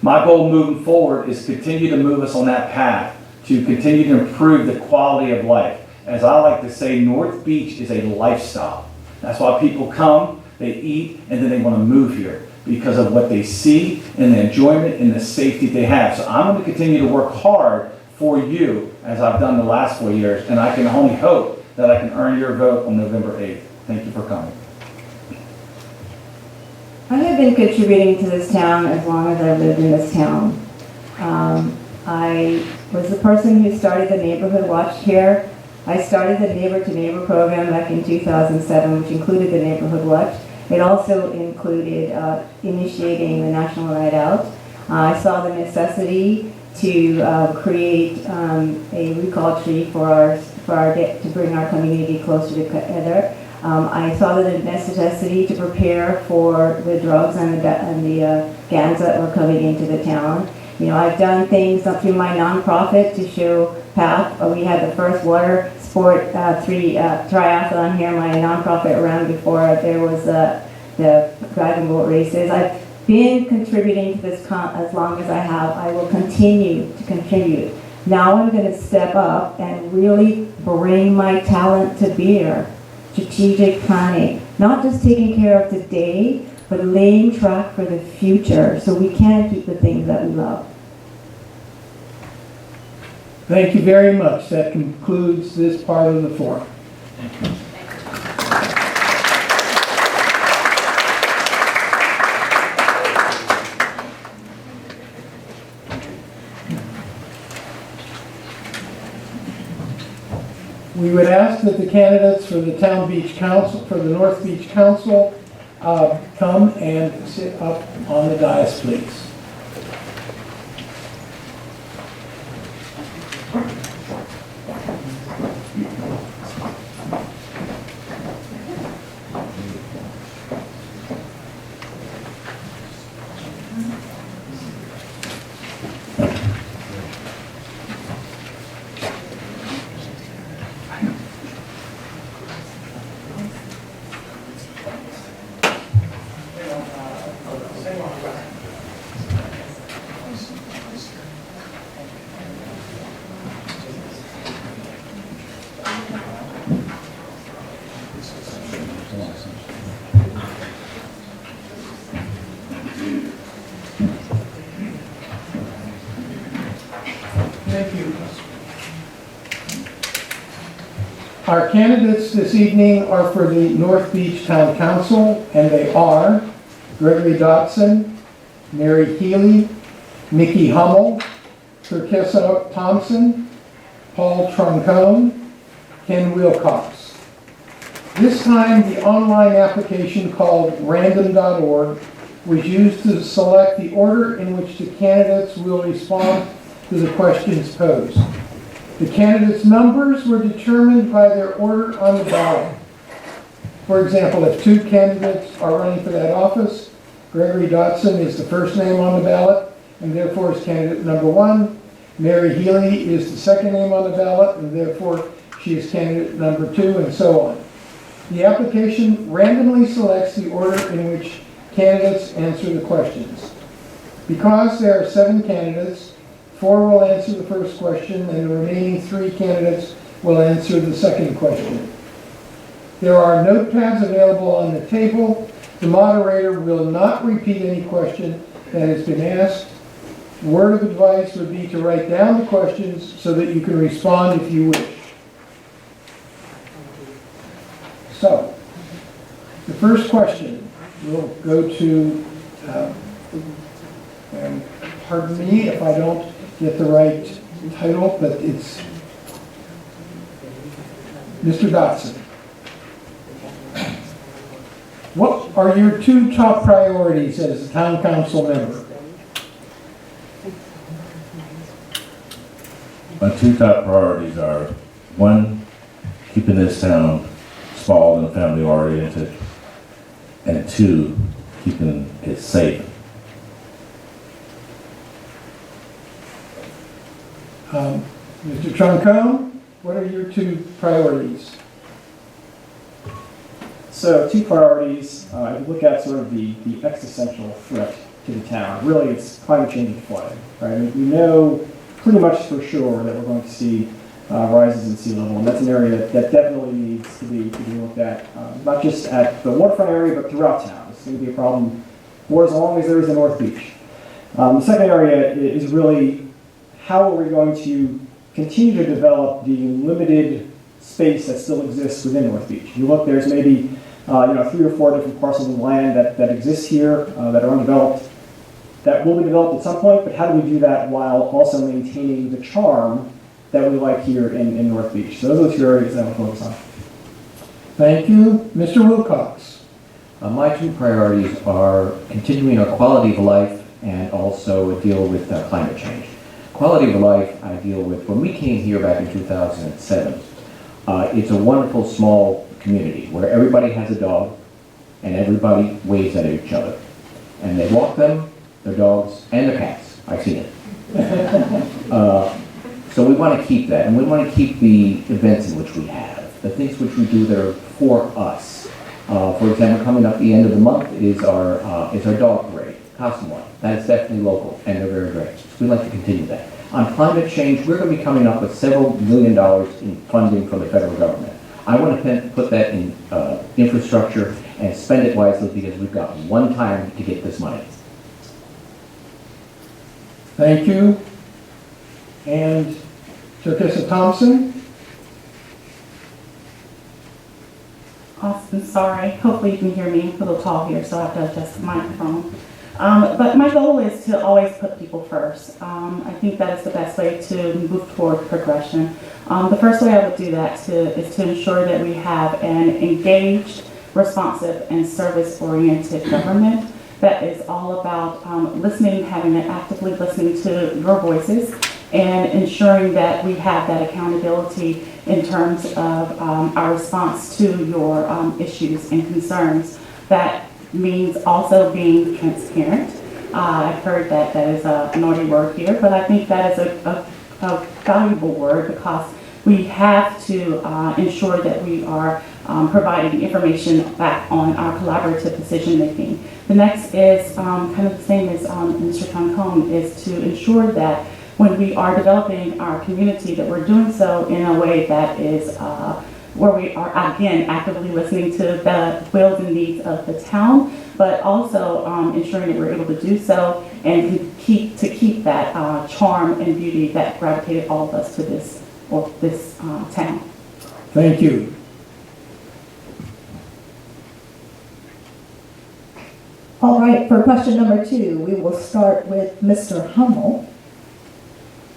My goal moving forward is to continue to move us on that path, to continue to improve the quality of life. As I like to say, North Beach is a lifestyle. That's why people come, they eat, and then they want to move here because of what they see and the enjoyment and the safety they have. So I'm going to continue to work hard for you as I've done the last 4 years, and I can only hope that I can earn your vote on November 8th. Thank you for coming. I have been contributing to this town as long as I've lived in this town. I was the person who started the Neighborhood Watch here. I started the Neighbor to Neighbor program back in 2007, which included the Neighborhood Watch. It also included initiating the National Night Out. I saw the necessity to create a recall tree to bring our community closer together. I saw the necessity to prepare for the drugs and the gangs that were coming into the town. I've done things through my nonprofit to show path. We had the first water sport triathlon here. My nonprofit ran before there was the dragon boat races. I've been contributing to this as long as I have. I will continue to contribute. Now I'm going to step up and really bring my talent to bear. Strategic planning, not just taking care of today, but laying track for the future so we can keep the things that we love. Thank you very much. That concludes this part of the forum. We would ask that the candidates for the Town Beach Council, for the North Beach Council, come and sit up on the dais, please. Thank you. Our candidates this evening are for the North Beach Town Council, and they are Gregory Dotson, Mary Healey, Mickey Hummel, Turkessa Thompson, Paul Troncone, Ken Wilcox. This time, the online application called random.org was used to select the order in which the candidates will respond to the questions posed. The candidates' numbers were determined by their order on the ballot. For example, if 2 candidates are running for that office, Gregory Dotson is the first name on the ballot, and therefore is candidate number 1. Mary Healey is the second name on the ballot, and therefore she is candidate number 2, and so on. The application randomly selects the order in which candidates answer the questions. Because there are 7 candidates, 4 will answer the first question, and the remaining 3 candidates will answer the second question. There are notepads available on the table. The moderator will not repeat any question that has been asked. The word of advice would be to write down the questions so that you can respond if you wish. So, the first question will go to, and pardon me if I don't get the right title, but it's Mr. Dotson. What are your 2 top priorities as a town council member? My 2 top priorities are, 1, keeping this town small and family oriented, and 2, keeping it safe. Mr. Troncone, what are your 2 priorities? So 2 priorities, if you look at sort of the existential threat to the town, really it's climate change and flooding, right? I mean, we know pretty much for sure that we're going to see rises in sea level, and that's an area that definitely needs to be looked at, not just at the waterfront area, but throughout town. It's going to be a problem for as long as there is the North Beach. The second area is really how are we going to continue to develop the limited space that still exists within North Beach. You look, there's maybe 3 or 4 different parcels of land that exist here that are undeveloped, that will be developed at some point, but how do we do that while also maintaining the charm that we like here in North Beach? So those are the 2 areas that I'll focus on. Thank you. Mr. Wilcox. My 2 priorities are continuing our quality of life and also deal with climate change. Quality of life I deal with, when we came here back in 2007, it's a wonderful small community where everybody has a dog and everybody waves at each other. And they walk them, their dogs, and their cats. I've seen it. So we want to keep that, and we want to keep the events in which we have, the things which we do that are for us. For example, coming up the end of the month is our dog parade, costume one. That is definitely local, and they're very great. So we'd like to continue that. On climate change, we're going to be coming up with several $1 million in funding from the federal government. I want to put that in infrastructure and spend it wisely because we've got one time to get this money. Thank you. And Tessa Thompson. Austin, sorry. Hopefully you can hear me. I'm a little tall here, so I have to adjust the microphone. But my goal is to always put people first. I think that is the best way to move toward progression. The first way I would do that is to ensure that we have an engaged, responsive, and service-oriented government that is all about listening, actively listening to your voices, and ensuring that we have that accountability in terms of our response to your issues and concerns. That means also being transparent. I've heard that is a naughty word here, but I think that is a valuable word because we have to ensure that we are providing information back on our collaborative decision making. The next is kind of the same as Mr. Troncone, is to ensure that when we are developing our community that we're doing so in a way that is where we are, again, actively listening to the wills and needs of the town, but also ensuring that we're able to do so and keep that charm and beauty that gravitated all of us to this town. Thank you. All right, for question number 2, we will start with Mr. Hummel.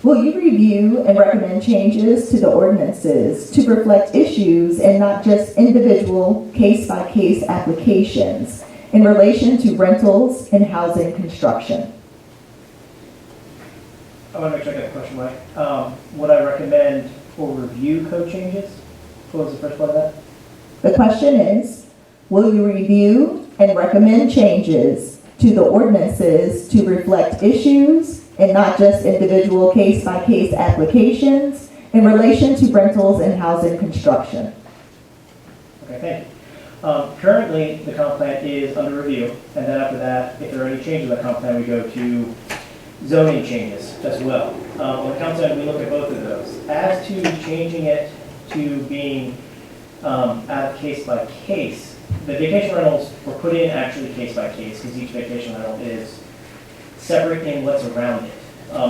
Will you review and recommend changes to the ordinances to reflect issues and not just individual case-by-case applications? in relation to rentals and housing construction. I want to make sure I got the question right. Would I recommend or review code changes? What was the first part of that? The question is, will you review and recommend changes to the ordinances to reflect issues and not just individual case-by-case applications in relation to rentals and housing construction? Okay, thank you. Currently, the comp plan is under review, and then after that, if there are any changes to the comp plan, we go to zoning changes as well. On the comp plan, we look at both of those. As to changing it to being out of case by case, the vacation rentals were put in actually case by case because each vacation rental is separate in what's around it.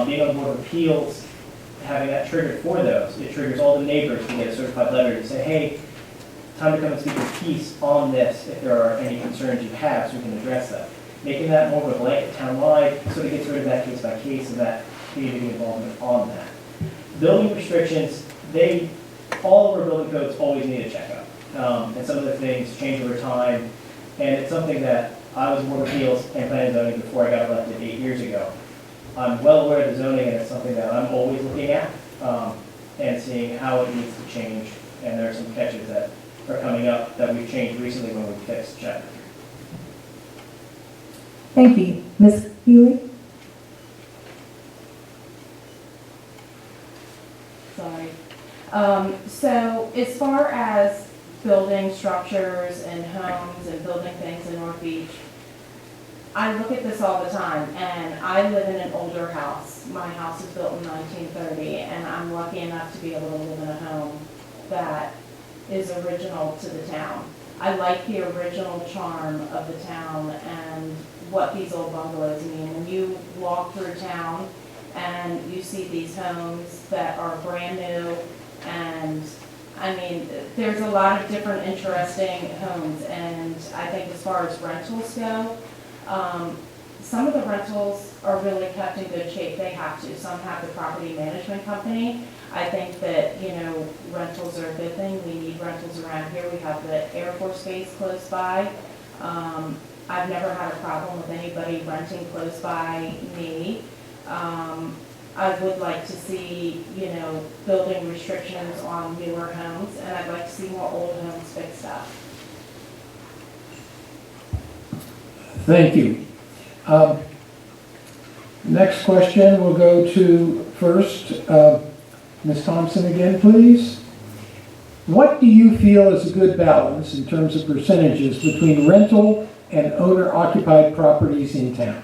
Being on the Board of Appeals, having that triggered for those, it triggers all the neighbors to get a certified letter to say, hey, time to come and speak with peace on this if there are any concerns you have so we can address them. Making that more of a blanket town-wide sort of gets rid of that case by case and that community involvement on that. Building restrictions, all of our building codes always need a checkup. And some of the things change over time. And it's something that I was Board of Appeals and Planning and Zoning before I got elected 8 years ago. I'm well aware of the zoning and it's something that I'm always looking at and seeing how it needs to change. And there are some catches that are coming up that we've changed recently when we fixed Chapter 3. Thank you. Ms. Healey? Sorry. So as far as building structures and homes and building things in North Beach, I look at this all the time, and I live in an older house. My house was built in 1930, and I'm lucky enough to be able to live in a home that is original to the town. I like the original charm of the town and what these old bungalows mean. When you walk through town and you see these homes that are brand new, and I mean, there's a lot of different interesting homes, and I think as far as rentals go, some of the rentals are really kept in good shape. They have to. Some have the property management company. I think that, rentals are a good thing. We need rentals around here. We have the Air Force Base close by. I've never had a problem with anybody renting close by me. I would like to see, building restrictions on newer homes, and I'd like to see more old homes fixed up. Thank you. Next question will go to first, Ms. Thompson again, please. What do you feel is a good balance in terms of percentages between rental and owner-occupied properties in town?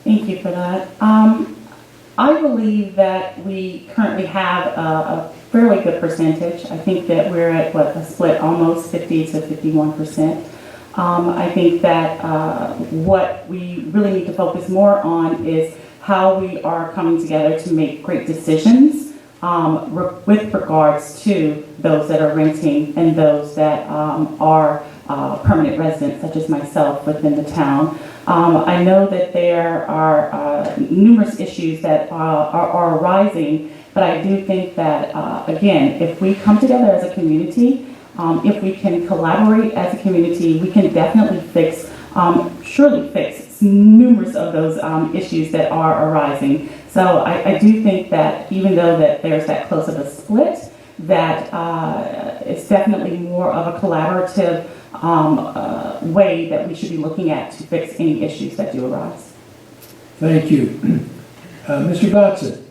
Thank you for that. I believe that we currently have a fairly good percentage. I think that we're at, a split almost 50 to 51%. I think that what we really need to focus more on is how we are coming together to make great decisions with regards to those that are renting and those that are permanent residents, such as myself, within the town. I know that there are numerous issues that are arising, but I do think that, again, if we come together as a community, if we can collaborate as a community, we can definitely surely fix numerous of those issues that are arising. So I do think that even though that there's that close of a split, that it's definitely more of a collaborative way that we should be looking at to fix any issues that do arise. Thank you. Mr. Dotson.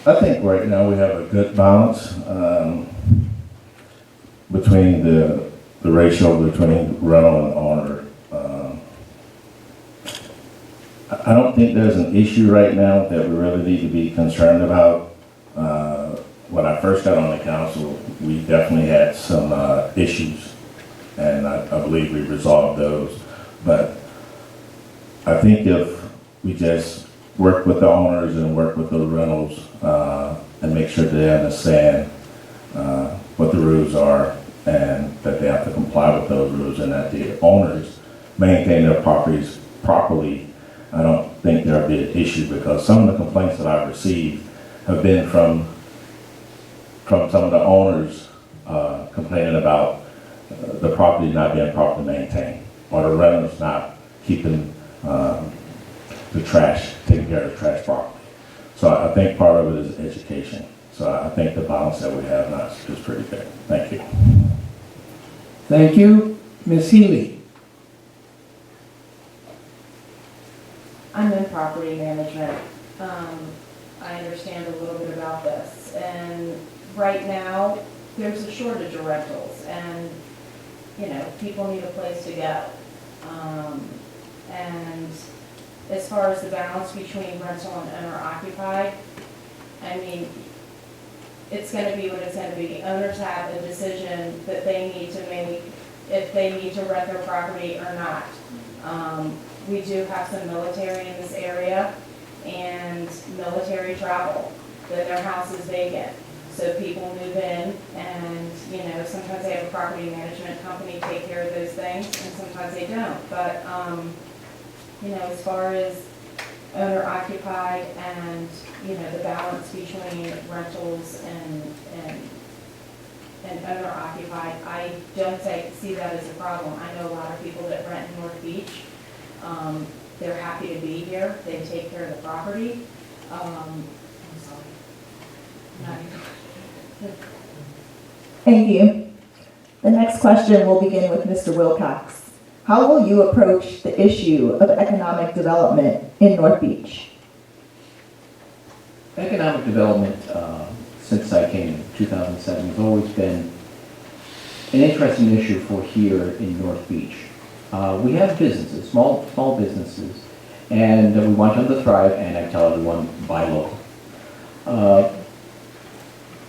I think right now we have a good balance between the ratio between rental and owner. I don't think there's an issue right now that we really need to be concerned about. When I first got on the council, we definitely had some issues, and I believe we resolved those. But I think if we just work with the owners and work with the rentals and make sure they understand what the rules are and that they have to comply with those rules and that the owners maintain their properties properly, I don't think there'll be an issue, because some of the complaints that I've received have been from from some of the owners complaining about the property not being properly maintained, or the renters not keeping the trash, taking care of the trash properly. So I think part of it is education. So I think the balance that we have now is pretty good. Thank you. Thank you. Ms. Healey? I'm in property management. I understand a little bit about this. And right now, there's a shortage of rentals and, you know, people need a place to go. And as far as the balance between rental and owner occupied, I mean, it's going to be what it's going to be. Owners have a decision that they need to make if they need to rent their property or not. We do have some military in this area and military travel. Then their house is vacant. So people move in and, you know, sometimes they have a property management company take care of those things and sometimes they don't. But, you know, as far as owner occupied and, you know, the balance between rentals and owner occupied, I don't see that as a problem. I know a lot of people that rent in North Beach. They're happy to be here. They take care of the property. I'm sorry. Not even. Thank you. The next question will begin with Mr. Wilcox. How will you approach the issue of economic development in North Beach? Economic development, since I came in 2007, has always been an interesting issue for here in North Beach. We have businesses, small businesses, and we want them to thrive, and I tell everyone, buy local.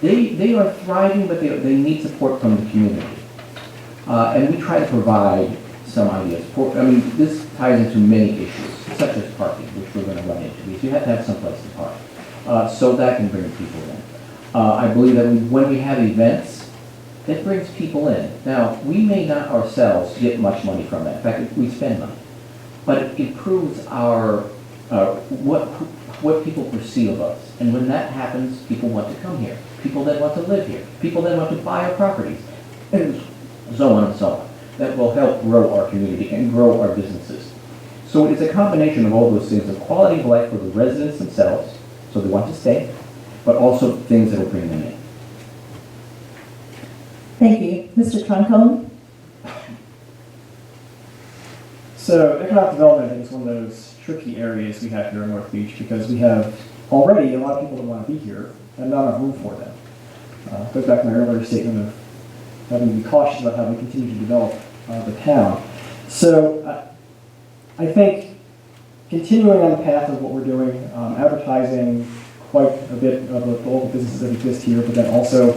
They are thriving, but they need support from the community. And we try to provide some ideas. This ties into many issues, such as parking, which we're going to run into, because you have to have some place to park. So that can bring people in. I believe that when we have events, it brings people in. Now, we may not ourselves get much money from that. In fact, we spend money. But it improves our, what people perceive of us. And when that happens, people want to come here. People that want to live here. People that want to buy our properties. And so on and so on. That will help grow our community and grow our businesses. So it's a combination of all those things, of quality of life for the residents themselves, so they want to stay, but also things that will bring them in. Thank you. Mr. Troncone? So economic development, I think, is one of those tricky areas we have here in North Beach because we have already a lot of people that want to be here and not enough room for them. Goes back to my earlier statement of having to be cautious about how we continue to develop the town. So I think continuing on the path of what we're doing, advertising quite a bit of the local businesses that exist here, but then also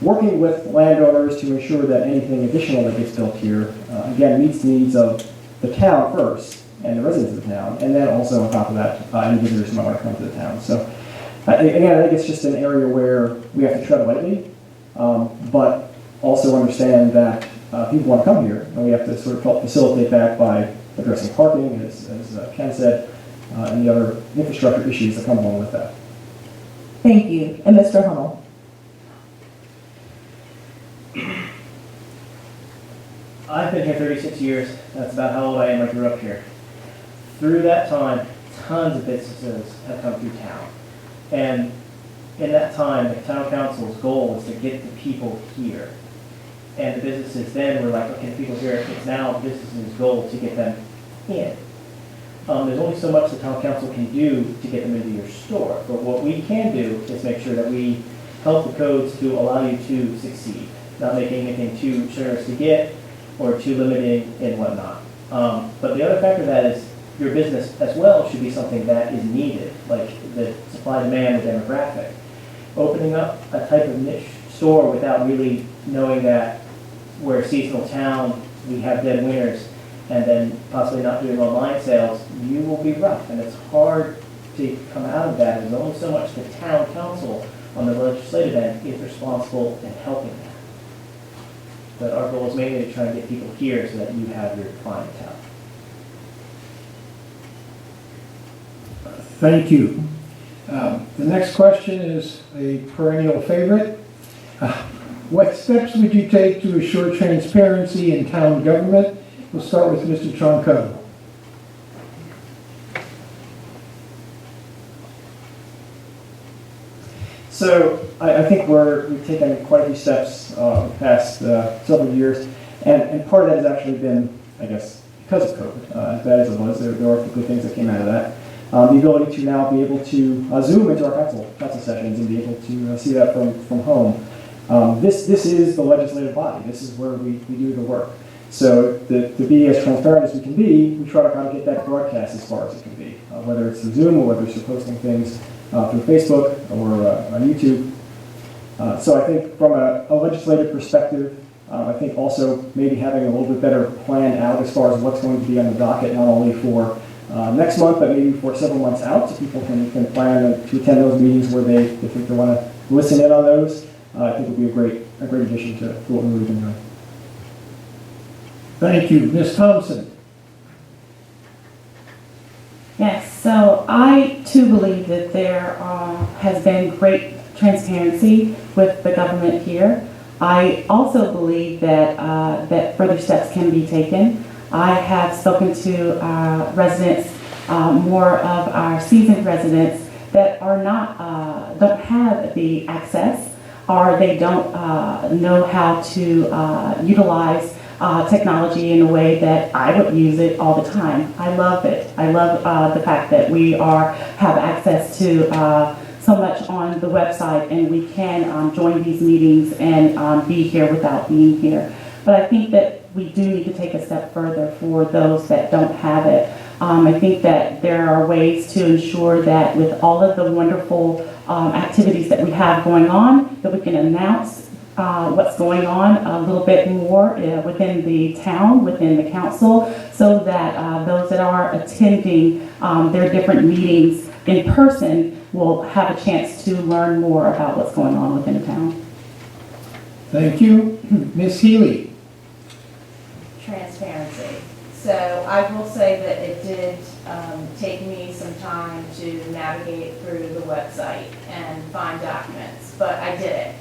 working with landowners to ensure that anything additional that gets built here, again, meets the needs of the town first and the residents of the town, and then also on top of that, any visitors who might want to come to the town. So again, I think it's just an area where we have to tread lightly, but also understand that people want to come here, and we have to sort of help facilitate that by addressing parking, as Ken said, and the other infrastructure issues that come along with that. Thank you. And Mr. Hummel? I've been here 36 years. That's about how old I am. I grew up here. Through that time, tons of businesses have come through town. And in that time, the town council's goal was to get the people here. And the businesses then were like, okay, the people here, it's now the business's goal to get them in. There's only so much the town council can do to get them into your store. But what we can do is make sure that we help the codes to allow you to succeed, not making anything too generous to get or too limiting and whatnot. But the other factor of that is your business as well should be something that is needed, like the supply, demand, the demographic. Opening up a type of niche store without really knowing that we're a seasonal town, we have dead winters, and then possibly not doing online sales, you will be rough. And it's hard to come out of that. There's only so much the town council on the legislative end is responsible in helping that. But our goal is mainly to try and get people here so that you have your clientele. Thank you. The next question is a perennial favorite. What steps would you take to assure transparency in town government? We'll start with Mr. Troncone. So I think we've taken quite a few steps the past several years, and part of that has actually been, I guess, because of COVID. As bad as it was, there are good things that came out of that. The ability to now be able to Zoom into our council sessions and be able to see that from home. This is the legislative body. This is where we do the work. So to be as transparent as we can be, we try to kind of get that broadcast as far as it can be, whether it's through Zoom or whether it's through posting things through Facebook or on YouTube. So I think from a legislative perspective, I think also maybe having a little bit better plan out as far as what's going to be on the docket, not only for next month, but maybe for several months out, so people can plan to attend those meetings where they think they want to listen in on those. I think would be a great addition to what we've been doing. Thank you. Ms. Thompson. Yes, so I too believe that there has been great transparency with the government here. I also believe that that further steps can be taken. I have spoken to residents, more of our seasoned residents that are not, don't have the access, or they don't know how to utilize technology in a way that I would use it all the time. I love it. I love the fact that we have access to so much on the website, and we can join these meetings and be here without being here. But I think that we do need to take a step further for those that don't have it. I think that there are ways to ensure that with all of the wonderful activities that we have going on, that we can announce what's going on a little bit more within the town, within the council, so that those that are attending their different meetings in person will have a chance to learn more about what's going on within the town. Thank you. Ms. Healey. Transparency. So I will say that it did take me some time to navigate through the website and find documents, but I did it.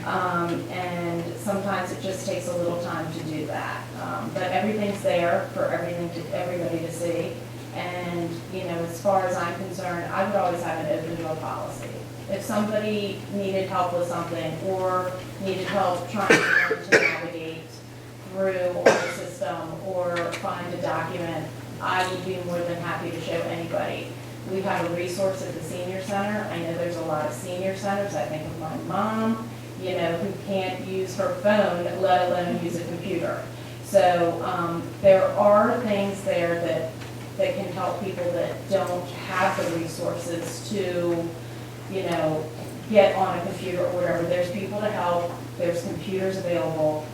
And sometimes it just takes a little time to do that. But everything's there for everybody to see. And, you know, as far as I'm concerned, I would always have an open door policy. If somebody needed help with something or needed help trying to learn to navigate through the system or find a document, I would be more than happy to show anybody. We have a resource at the senior center. I know there's a lot of senior centers. I think of my mom, you know, who can't use her phone, let alone use a computer. So there are things there that can help people that don't have the resources to, you know, get on a computer or whatever. There's people to help. There's computers available.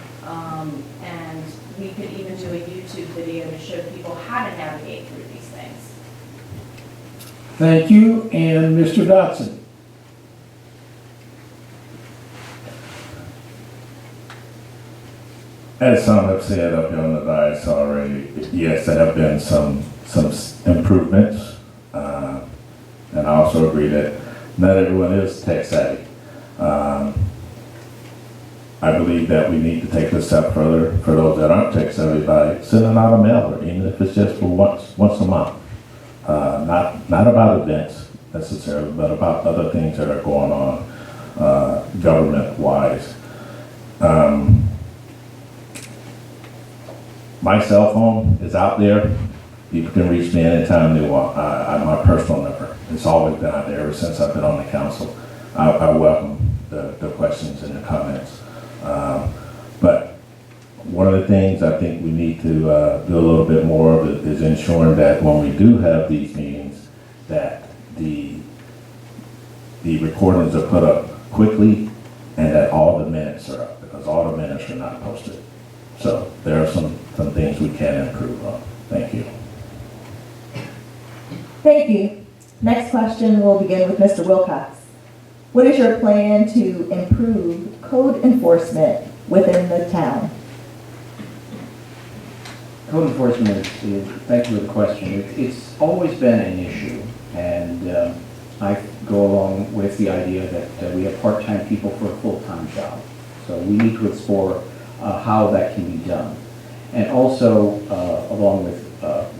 And we could even do a YouTube video to show people how to navigate through these things. Thank you. And Mr. Dotson. As some have said up here on the dais already, yes, there have been some improvements. And I also agree that not everyone is tech savvy. I believe that we need to take a step further for those that aren't tech savvy by sending out a mailer, even if it's just for once a month. Not about events necessarily, but about other things that are going on government-wise. My cell phone is out there. People can reach me anytime they want. My personal number. It's always been out there ever since I've been on the council. I welcome the questions and the comments. But one of the things I think we need to do a little bit more of is ensuring that when we do have these meetings, that the recordings are put up quickly and that all the minutes are up, because all the minutes are not posted. So there are some things we can improve on. Thank you. Thank you. Next question will begin with Mr. Wilcox. What is your plan to improve code enforcement within the town? Code enforcement is, thank you for the question. It's always been an issue, and I go along with the idea that we have part-time people for a full-time job. So we need to explore how that can be done. And also, along with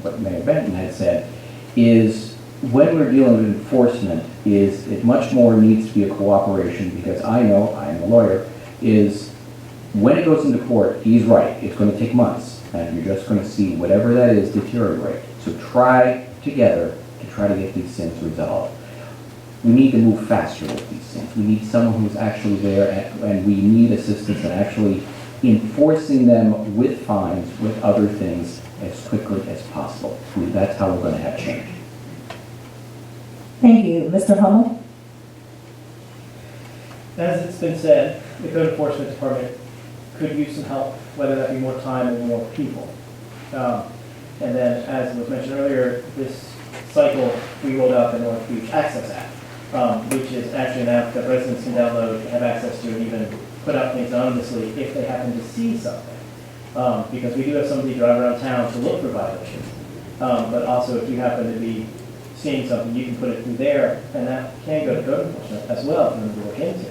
what Mayor Benton had said, is when we're dealing with enforcement, is it much more needs to be a cooperation, because I know, I'm a lawyer, is when it goes into court, he's right, it's going to take months, and you're just going to see whatever that is deteriorate. So try together to try to get these things resolved. We need to move faster with these things. We need someone who's actually there, and we need assistance in actually enforcing them with fines, with other things, as quickly as possible. That's how we're going to have change. Thank you. Mr. Hummel? As it's been said, the code enforcement department could use some help, whether that be more time or more people. And then, as was mentioned earlier, this cycle, we rolled out the North Beach Access app, which is actually an app that residents can download, have access to, and even put out things anonymously if they happen to see something. Because we do have somebody drive around town to look for violations. But also, if you happen to be seeing something, you can put it through there, and that can go to code enforcement as well for them to look into.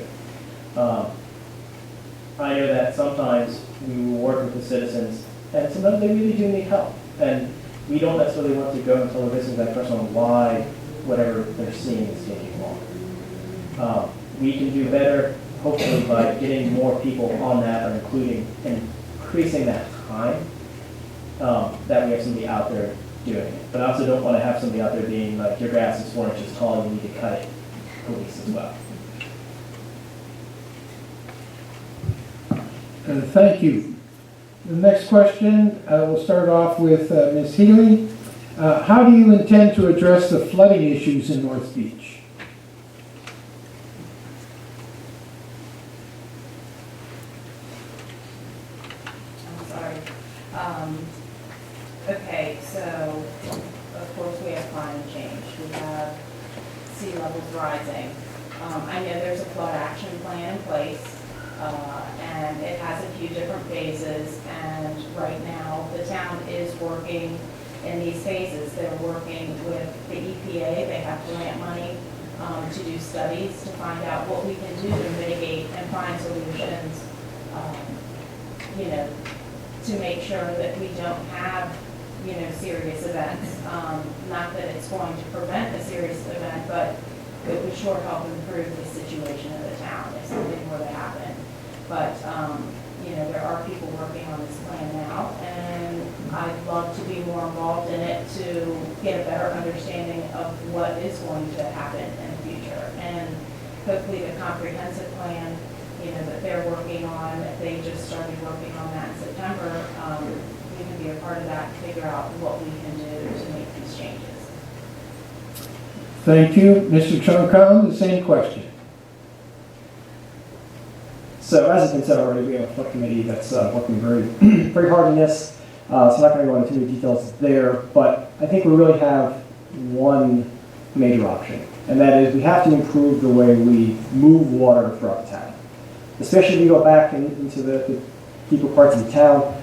I know that sometimes we will work with the citizens, and sometimes they really do need help. And we don't necessarily want to go and tell the business that person on why whatever they're seeing is taking long. We can do better, hopefully, by getting more people on that, or increasing that time that we have somebody out there doing it. But I also don't want to have somebody out there being like, your grass is 4 inches tall, you need to cut it, police as well. Thank you. The next question, we'll start off with Ms. Healey. How do you intend to address the flooding issues in North Beach? I'm sorry. Okay, so of course we have climate change. We have sea levels rising. I know there's a flood action plan in place. And it has a few different phases, and right now the town is working in these phases. They're working with the EPA. They have grant money to do studies to find out what we can do to mitigate and find solutions, to make sure that we don't have, serious events. Not that it's going to prevent a serious event, but it would sure help improve the situation of the town if something were to happen. But, there are people working on this plan now, and I'd love to be more involved in it to get a better understanding of what is going to happen in the future. And hopefully the comprehensive plan, that they're working on, they just started working on that in September, we can be a part of that to figure out what we can do to make these changes. Thank you. Mr. Troncone, the same question. So as has been said already, we have a flood committee that's working very, very hard on this. So I'm not going to go into too many details there, but I think we really have one major option, and that is we have to improve the way we move water throughout the town. Especially if you go back into the deeper parts of the town,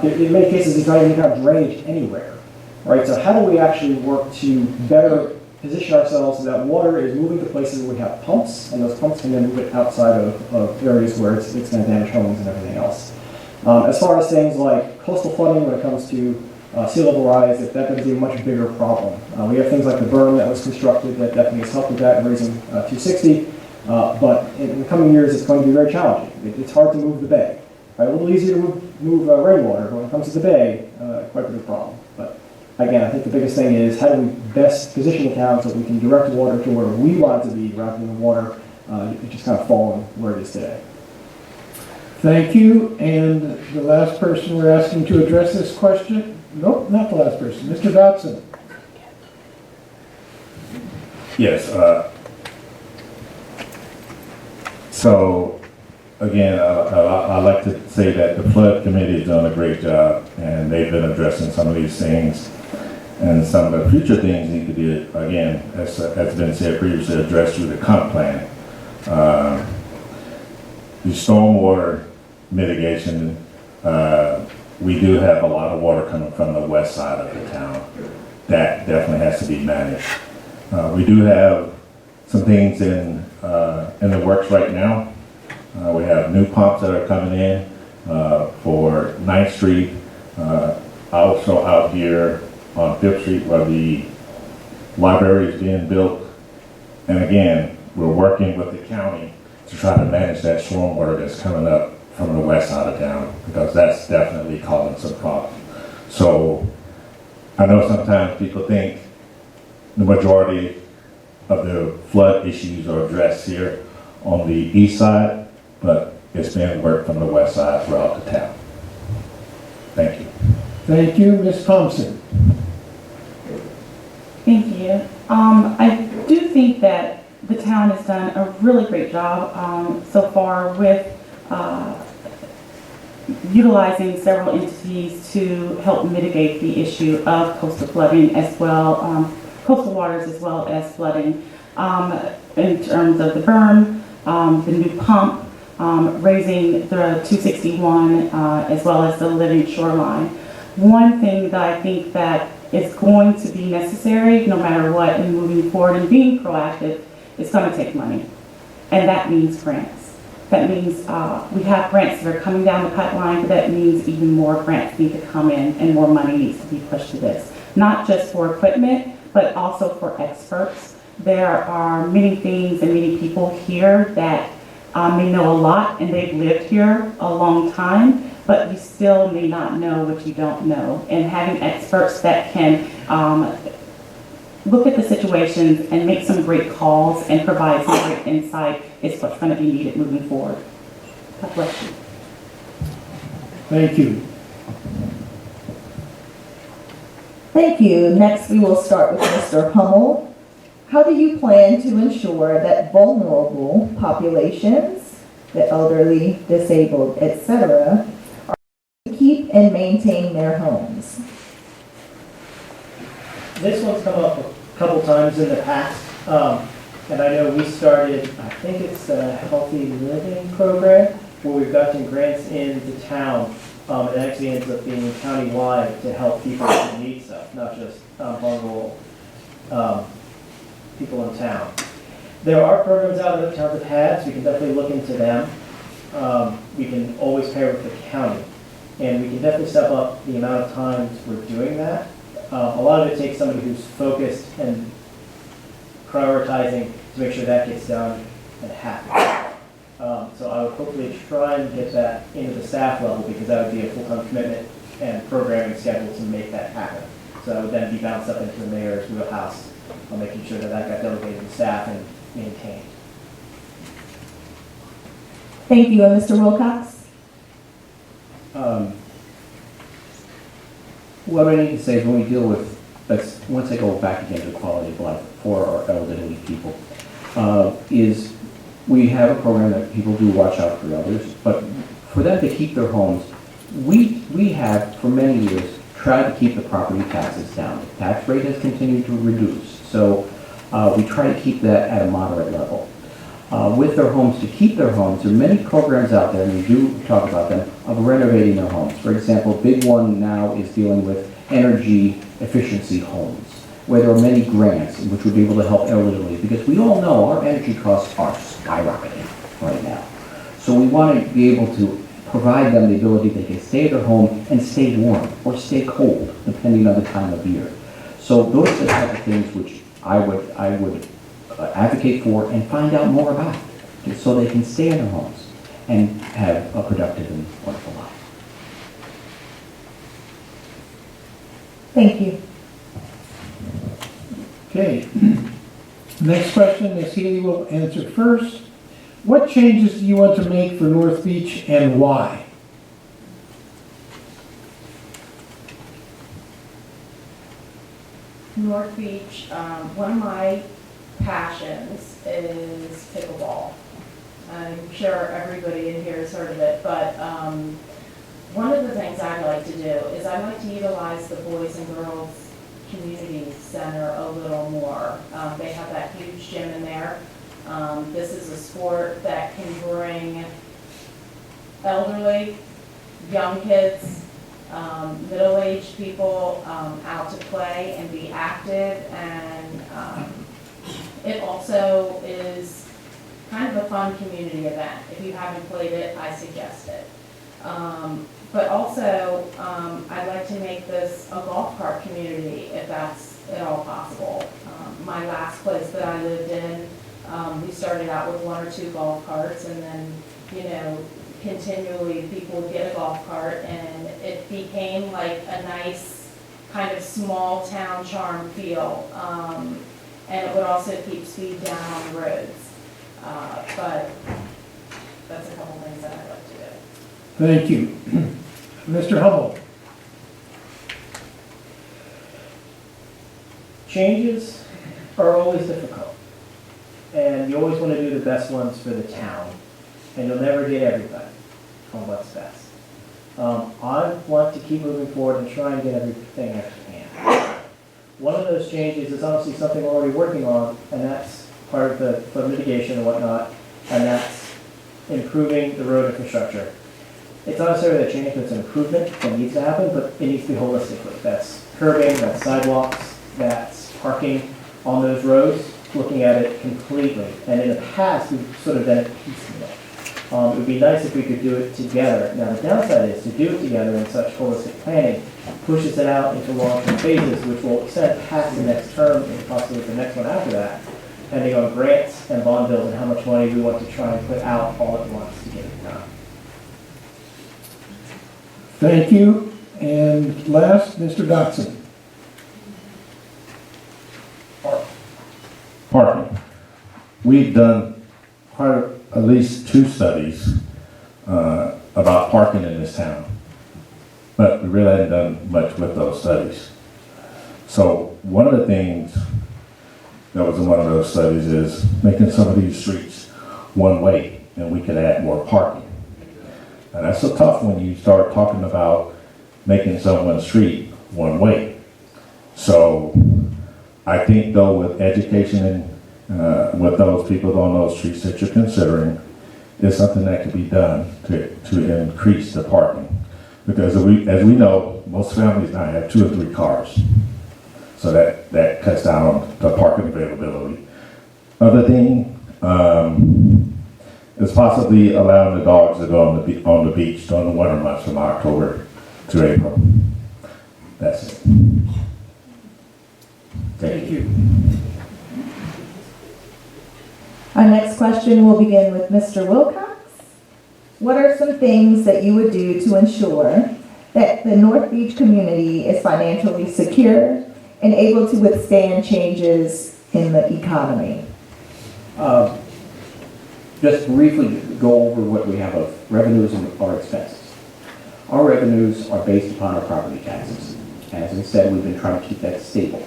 in many cases there's not even kind of drainage anywhere, right? So how do we actually work to better position ourselves so that water is moving to places where we have pumps, and those pumps can then move it outside of areas where it's going to damage homes and everything else. As far as things like coastal flooding when it comes to sea level rise, that becomes a much bigger problem. We have things like the berm that was constructed that definitely has helped with that in raising 260, but in the coming years it's going to be very challenging. It's hard to move the bay. Right? A little easier to move rainwater, but when it comes to the bay, quite a big problem. But again, I think the biggest thing is how do we best position the town so that we can direct water to where we want it to be rather than the water just kind of falling where it is today. Thank you. And the last person we're asking to address this question? Nope, not the last person. Mr. Dotson. Yes. So, again, I'd like to say that the flood committee has done a great job, and they've been addressing some of these things. And some of the future things need to be, again, as been said previously, addressed through the comp plan. The stormwater mitigation, we do have a lot of water coming from the west side of the town. That definitely has to be managed. We do have some things in the works right now. We have new pumps that are coming in for 9th Street, also out here on 5th Street where the library is being built. And again, we're working with the county to try to manage that stormwater that's coming up from the west side of town, because that's definitely causing some problems. So I know sometimes people think the majority of the flood issues are addressed here on the east side, but it's being worked from the west side throughout the town. Thank you. Thank you, Ms. Thompson. Thank you. I do think that the town has done a really great job so far with utilizing several entities to help mitigate the issue of coastal flooding as well, coastal waters as well as flooding in terms of the berm, the new pump, raising the 261 as well as the living shoreline. One thing that I think that is going to be necessary no matter what in moving forward and being proactive is going to take money, and that means grants. That means we have grants that are coming down the pipeline, but that means even more grants need to come in and more money needs to be pushed to this. Not just for equipment, but also for experts. There are many things and many people here that may know a lot and they've lived here a long time, but you still may not know what you don't know. And having experts that can look at the situations and make some great calls and provide some great insight is what's going to be needed moving forward. God bless you. Thank you. Thank you. Next, we will start with Mr. Hummel. How do you plan to ensure that vulnerable populations, the elderly, disabled, etc., are able to keep and maintain their homes? This one's come up a couple times in the past, and I know we started, I think it's a Healthy Living program, where we've gotten grants into town. It actually ends up being countywide to help people who need stuff, not just vulnerable people in town. There are programs out there that towns have had, so we can definitely look into them. We can always pair with the county, and we can definitely step up the amount of times we're doing that. A lot of it takes somebody who's focused and prioritizing to make sure that gets done and happens. So I would hopefully try and get that into the staff level, because that would be a full-time commitment and programming schedule to make that happen. So that would then be bounced up into the mayor's wheelhouse on making sure that that got delegated to staff and maintained. Thank you. And Mr. Wilcox? What I need to say is when we deal with, once I go back again to quality of life for our elderly people, is we have a program that people do watch out for others, but for them to keep their homes, we have for many years tried to keep the property taxes down. The tax rate has continued to reduce, so we try to keep that at a moderate level. With their homes, to keep their homes, there are many programs out there, and we do talk about them, of renovating their homes. For example, a big one now is dealing with energy efficiency homes, where there are many grants which would be able to help elderly, because we all know our energy costs are skyrocketing right now. So we want to be able to provide them the ability they can stay at their home and stay warm or stay cold, depending on the time of year. So those are the type of things which I would advocate for and find out more about, so they can stay in their homes and have a productive and wonderful life. Thank you. Okay. Next question, Ms. Healey will answer first. What changes do you want to make for North Beach and why? North Beach, one of my passions is pickleball. I'm sure everybody in here has heard of it, but one of the things I like to do is I like to utilize the Boys and Girls Community Center a little more. They have that huge gym in there. This is a sport that can bring elderly, young kids, middle-aged people out to play and be active and It also is kind of a fun community event. If you haven't played it, I suggest it. But also, I'd like to make this a golf cart community if that's at all possible. My last place that I lived in, we started out with 1 or 2 golf carts, and then, you know, continually people would get a golf cart, and it became like a nice kind of small town charm feel. And it would also keep speed down on the roads. But that's a couple things that I'd like to do. Thank you. Mr. Hummel. Changes are always difficult, and you always want to do the best ones for the town, and you'll never get everybody on what's best. I want to keep moving forward and try and get everything I can. One of those changes is honestly something we're already working on, and that's part of the flood mitigation and whatnot, and that's improving the road infrastructure. It's not necessarily a change, but it's an improvement that needs to happen, but it needs to be holistically. That's curbing, that's sidewalks, that's parking on those roads, looking at it completely. And in the past, we've sort of done it piecemeal. It would be nice if we could do it together. Now, the downside is to do it together in such holistic planning pushes it out into long-term phases, which will extend past the next term and possibly the next one after that, depending on grants and bond bills and how much money we want to try and put out all at once to get it done. Thank you. And last, Mr. Dotson. Parking. We've done at least 2 studies about parking in this town, but we really haven't done much with those studies. So one of the things that was in one of those studies is making some of these streets one way, and we could add more parking. And that's so tough when you start talking about making someone's street one way. So I think though with education and with those people on those streets that you're considering, is something that can be done to increase the parking. Because as we know, most families now have 2 or 3 cars. So that cuts down on the parking availability. Other thing is possibly allowing the dogs to go on the beach during the winter months from October to April. That's it. Thank you. Our next question will begin with Mr. Wilcox. What are some things that you would do to ensure that the North Beach community is financially secure and able to withstand changes in the economy? Just briefly go over what we have of revenues and our expenses. Our revenues are based upon our property taxes. As I said, we've been trying to keep that stable.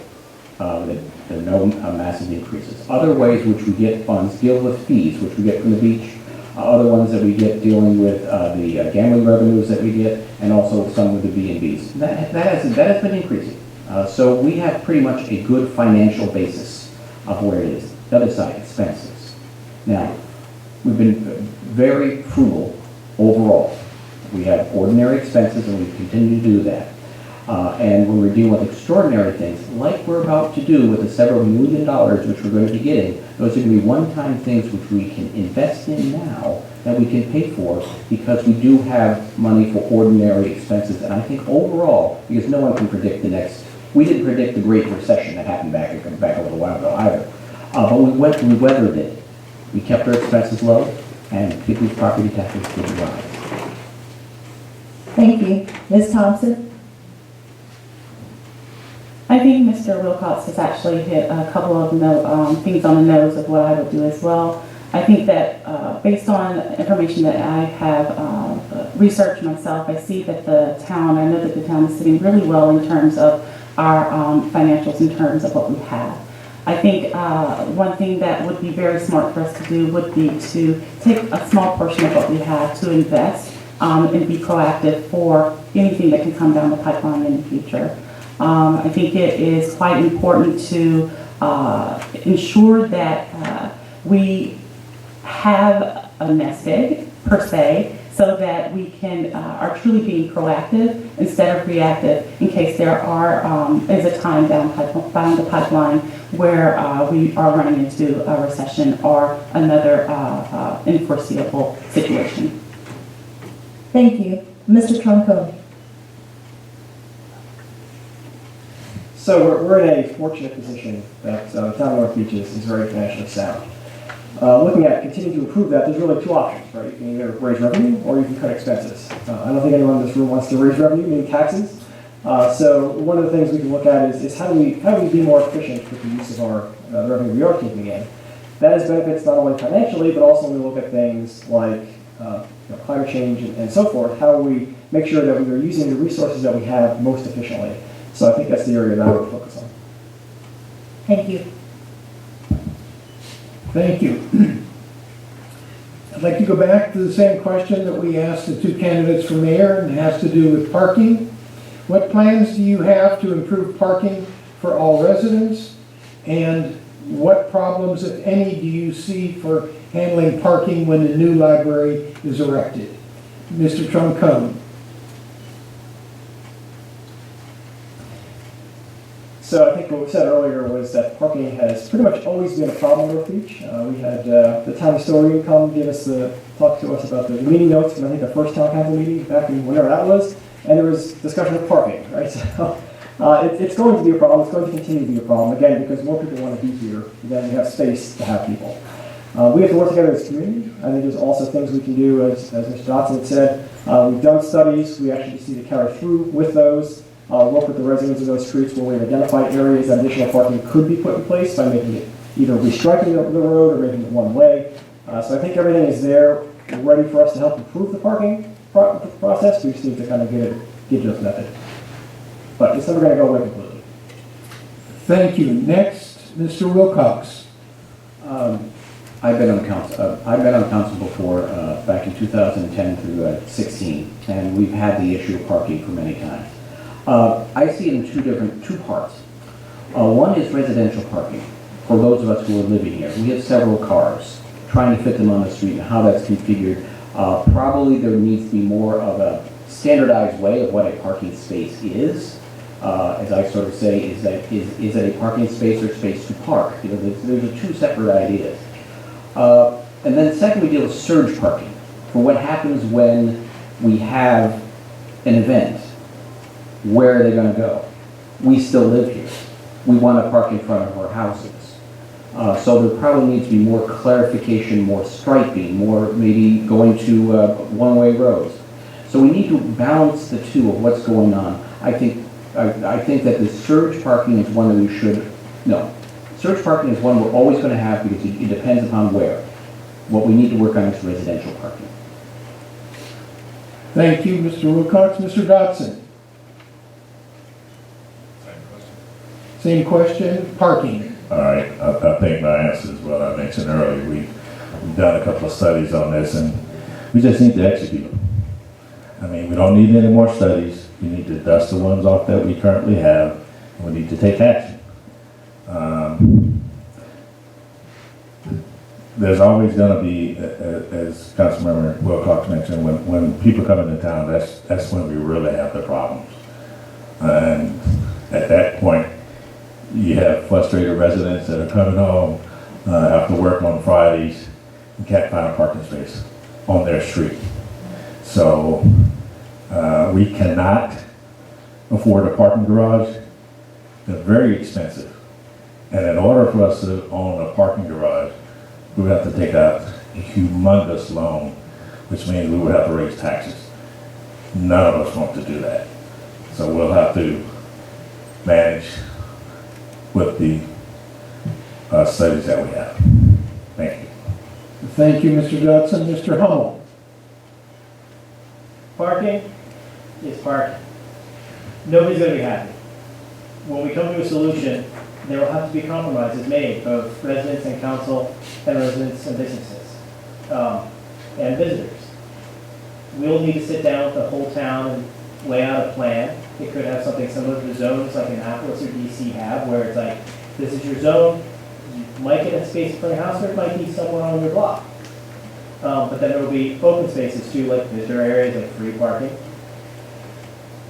There are no massive increases. Other ways which we get funds deal with fees, which we get from the beach. Other ones that we get dealing with the gambling revenues that we get, and also some with the B&Bs. That has been increasing. So we have pretty much a good financial basis of where it is. The other side, expenses. Now, we've been very frugal overall. We have ordinary expenses, and we continue to do that. And when we're dealing with extraordinary things, like we're about to do with the several $1 million which we're going to be getting, those are going to be one-time things which we can invest in now that we can pay for because we do have money for ordinary expenses. And I think overall, because no one can predict the next, we didn't predict the Great Recession that happened back a little while ago either. But we weathered it. We kept our expenses low, and people's property taxes didn't rise. Thank you. Ms. Thompson? I think Mr. Wilcox has actually hit a couple of things on the nose of what I would do as well. I think that based on information that I have researched myself, I see that I know that the town is sitting really well in terms of our financials, in terms of what we have. I think one thing that would be very smart for us to do would be to take a small portion of what we have to invest and be proactive for anything that can come down the pipeline in the future. I think it is quite important to ensure that we have a nest egg, per se, so that we can, are truly being proactive instead of reactive in case there is a time down the pipeline where we are running into a recession or another unforeseeable situation. Thank you. Mr. Troncone. So we're in a fortunate position that the town of North Beach is very financially sound. Looking at continuing to improve that, there's really two options, right? You can either raise revenue or you can cut expenses. I don't think anyone in this room wants to raise revenue, meaning taxes. So one of the things we can look at is how do we be more efficient with the use of our revenue we are taking in. That has benefits not only financially, but also when we look at things like climate change and so forth. How do we make sure that we are using the resources that we have most efficiently? So I think that's the area that I would focus on. Thank you. Thank you. I'd like to go back to the same question that we asked the two candidates for mayor, and it has to do with parking. What plans do you have to improve parking for all residents? And what problems, if any, do you see for handling parking when the new library is erected? Mr. Troncone. So I think what we said earlier was that parking has pretty much always been a problem in North Beach. We had the town historian come talk to us about the meeting notes from I think the first town council meeting back in whenever that was, and there was discussion of parking, right? So it's going to be a problem. It's going to continue to be a problem again because more people want to be here than we have space to have people. We have to work together as a community. I think there's also things we can do, as Mr. Dotson had said. We've done studies. We actually just need to carry through with those. Work with the residents of those streets where we've identified areas that additional parking could be put in place by making it either restriking the road or making it one way. So I think everything is there, ready for us to help improve the parking process. We just need to kind of get those methods. But it's never going to go away completely. Thank you. Next, Mr. Wilcox. I've been on council before, back in 2010 through 16, and we've had the issue of parking for many times. I see it in two parts. One is residential parking for those of us who are living here. We have several cars, trying to fit them on the street and how that's configured. Probably there needs to be more of a standardized way of what a parking space is. As I sort of say, is it a parking space or space to park? There's two separate ideas. And then second, we deal with surge parking for what happens when we have an event. Where are they going to go? We still live here. We want to park in front of our houses. So there probably needs to be more clarification, more striping, more maybe going to one-way roads. So we need to balance the two of what's going on. I think that the surge parking is one that we should, no. Surge parking is one we're always going to have because it depends upon where. What we need to work on is residential parking. Thank you, Mr. Wilcox. Mr. Dotson. Same question, parking. All right, I think my answer is what I mentioned earlier. We've done a couple of studies on this, and we just need to execute them. I mean, we don't need any more studies. We need to dust the ones off that we currently have, and we need to take action. There's always going to be, as Councilmember Wilcox mentioned, when people come into town, that's when we really have the problems. And at that point, you have frustrated residents that are coming home after work on Fridays and can't find a parking space on their street. So we cannot afford a parking garage. They're very expensive. And in order for us to own a parking garage, we would have to take out a humongous loan, which means we would have to raise taxes. None of us want to do that. So we'll have to manage with the studies that we have. Thank you. Thank you, Mr. Dotson. Mr. Hummel. Parking is parking. Nobody's going to be happy. When we come to a solution, there will have to be compromises made of residents and council and residents and businesses and visitors. We'll need to sit down with the whole town and lay out a plan. It could have something similar to zones like Annapolis or DC have, where it's like, this is your zone, you might get a space for your house, or it might be somewhere on your block. But then there will be open spaces too, like visitor areas, like free parking.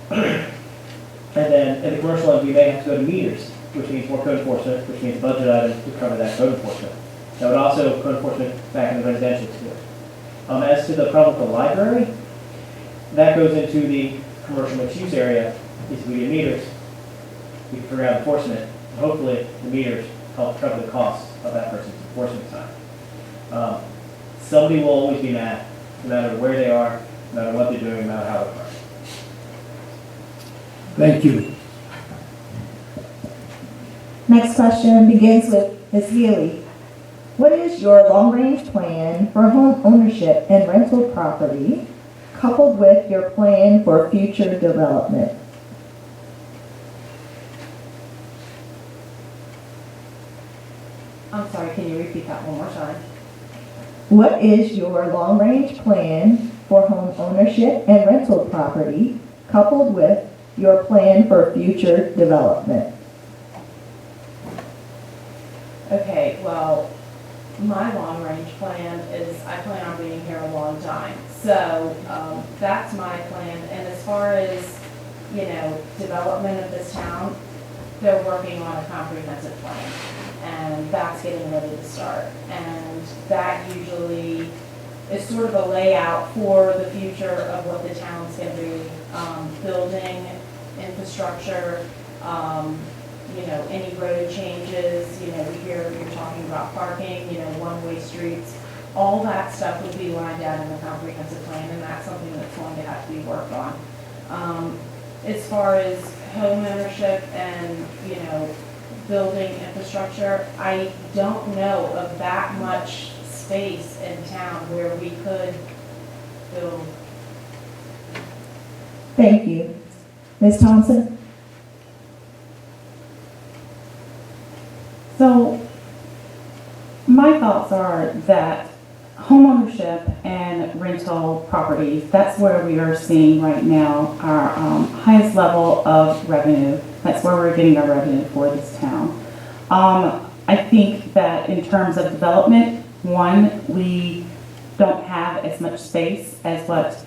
And then in the commercial end, we may have to go to meters, which means more code enforcement, which means budget items to cover that code enforcement. That would also code enforcement back in the residential too. As to the problem with the library, that goes into the commercial mixed use area. If we get meters, we can figure out enforcement. And hopefully, the meters help cover the cost of that person's enforcement time. Somebody will always be mad, no matter where they are, no matter what they're doing, no matter how they're parking. Thank you. Next question begins with Ms. Healey. What is your long-range plan for home ownership and rental property, coupled with your plan for future development? I'm sorry, can you repeat that one more time? What is your long-range plan for home ownership and rental property, coupled with your plan for future development? Okay, well, my long-range plan is, I plan on being here a long time. So that's my plan. And as far as, development of this town, they're working on a comprehensive plan. And that's getting ready to start. And that usually is sort of a layout for the future of what the town's going to be building, infrastructure, any road changes, we hear you're talking about parking, one-way streets. All that stuff will be lined out in the comprehensive plan, and that's something that's going to have to be worked on. As far as home ownership and, building infrastructure, I don't know of that much space in town where we could build. Thank you. Ms. Thompson? So my thoughts are that homeownership and rental properties, that's where we are seeing right now our highest level of revenue. That's where we're getting our revenue for this town. I think that in terms of development, one, we don't have as much space as what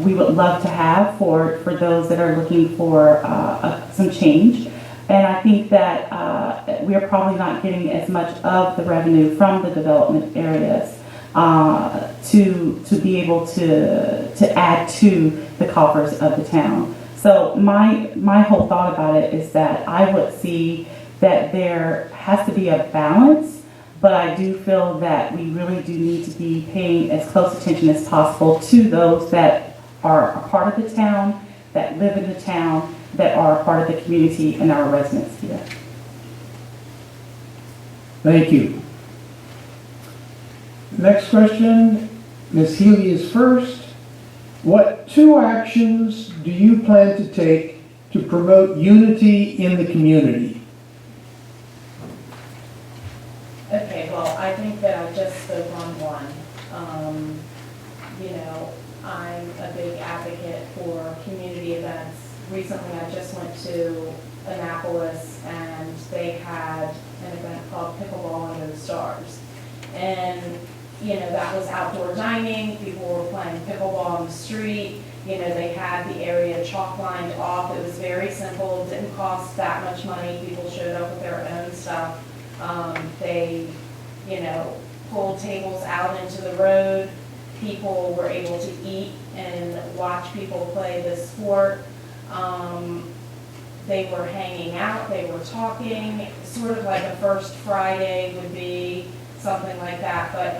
we would love to have for those that are looking for some change. And I think that we are probably not getting as much of the revenue from the development areas to be able to add to the coffers of the town. So my whole thought about it is that I would see that there has to be a balance, but I do feel that we really do need to be paying as close attention as possible to those that are a part of the town, that live in the town, that are a part of the community and our residents here. Thank you. Next question, Ms. Healey is first. What 2 actions do you plan to take to promote unity in the community? Okay, well, I think that I just spoke on one. I'm a big advocate for community events. Recently, I just went to Annapolis and they had an event called Pickleball Under the Stars. And, that was outdoor dining. People were playing pickleball on the street. They had the area chalk lined off. It was very simple. It didn't cost that much money. People showed up with their own stuff. They, pulled tables out into the road. People were able to eat and watch people play this sport. They were hanging out, they were talking, sort of like a First Friday would be, something like that. But,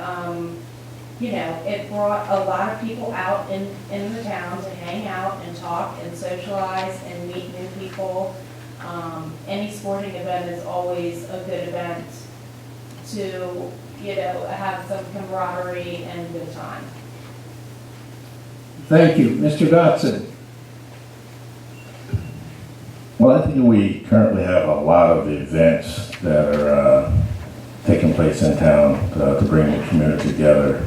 it brought a lot of people out in the town to hang out and talk and socialize and meet new people. Any sporting event is always a good event to, have some camaraderie and good time. Thank you. Mr. Dotson? Well, I think we currently have a lot of events that are taking place in town to bring the community together.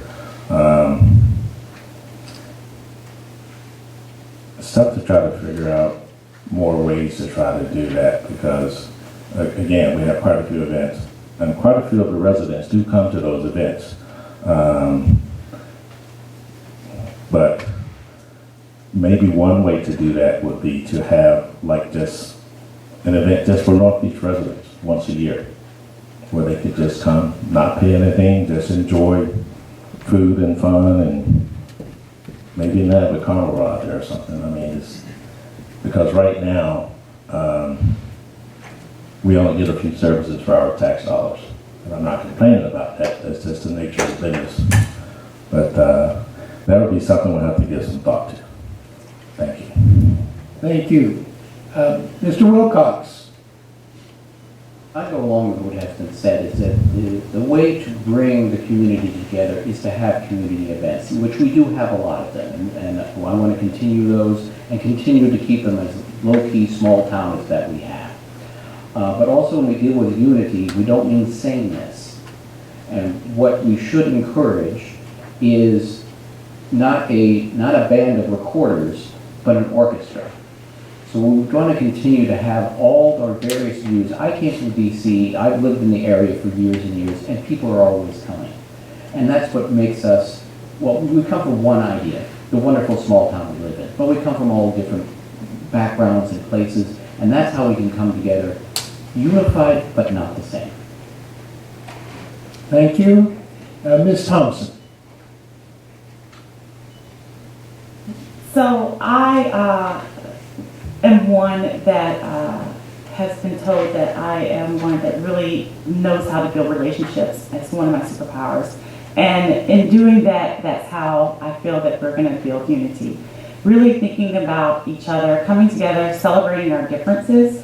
It's tough to try to figure out more ways to try to do that because, again, we have quite a few events, and quite a few of the residents do come to those events. But maybe one way to do that would be to have like just an event just for North Beach residents once a year, where they could just come, not pay anything, just enjoy food and fun, and maybe have a carnival out there or something. I mean, it's because right now we only get a few services for our tax dollars, and I'm not complaining about that. That's just the nature of the business. But that would be something we'll have to give some thought to. Thank you. Thank you. Mr. Wilcox. I go along with what has been said, is that the way to bring the community together is to have community events, which we do have a lot of them, and I want to continue those and continue to keep them as low-key, small towns that we have. But also when we deal with unity, we don't mean sameness. And what we should encourage is not a band of recorders, but an orchestra. So we're going to continue to have all our various views. I came from DC, I've lived in the area for years and years, and people are always coming. And that's what makes us, well, we come from one idea, the wonderful small town we live in, but we come from all different backgrounds and places, and that's how we can come together, unified but not the same. Thank you. Ms. Thompson. So I am one that has been told that I am one that really knows how to build relationships. It's one of my superpowers. And in doing that, that's how I feel that we're going to build unity. Really thinking about each other, coming together, celebrating our differences,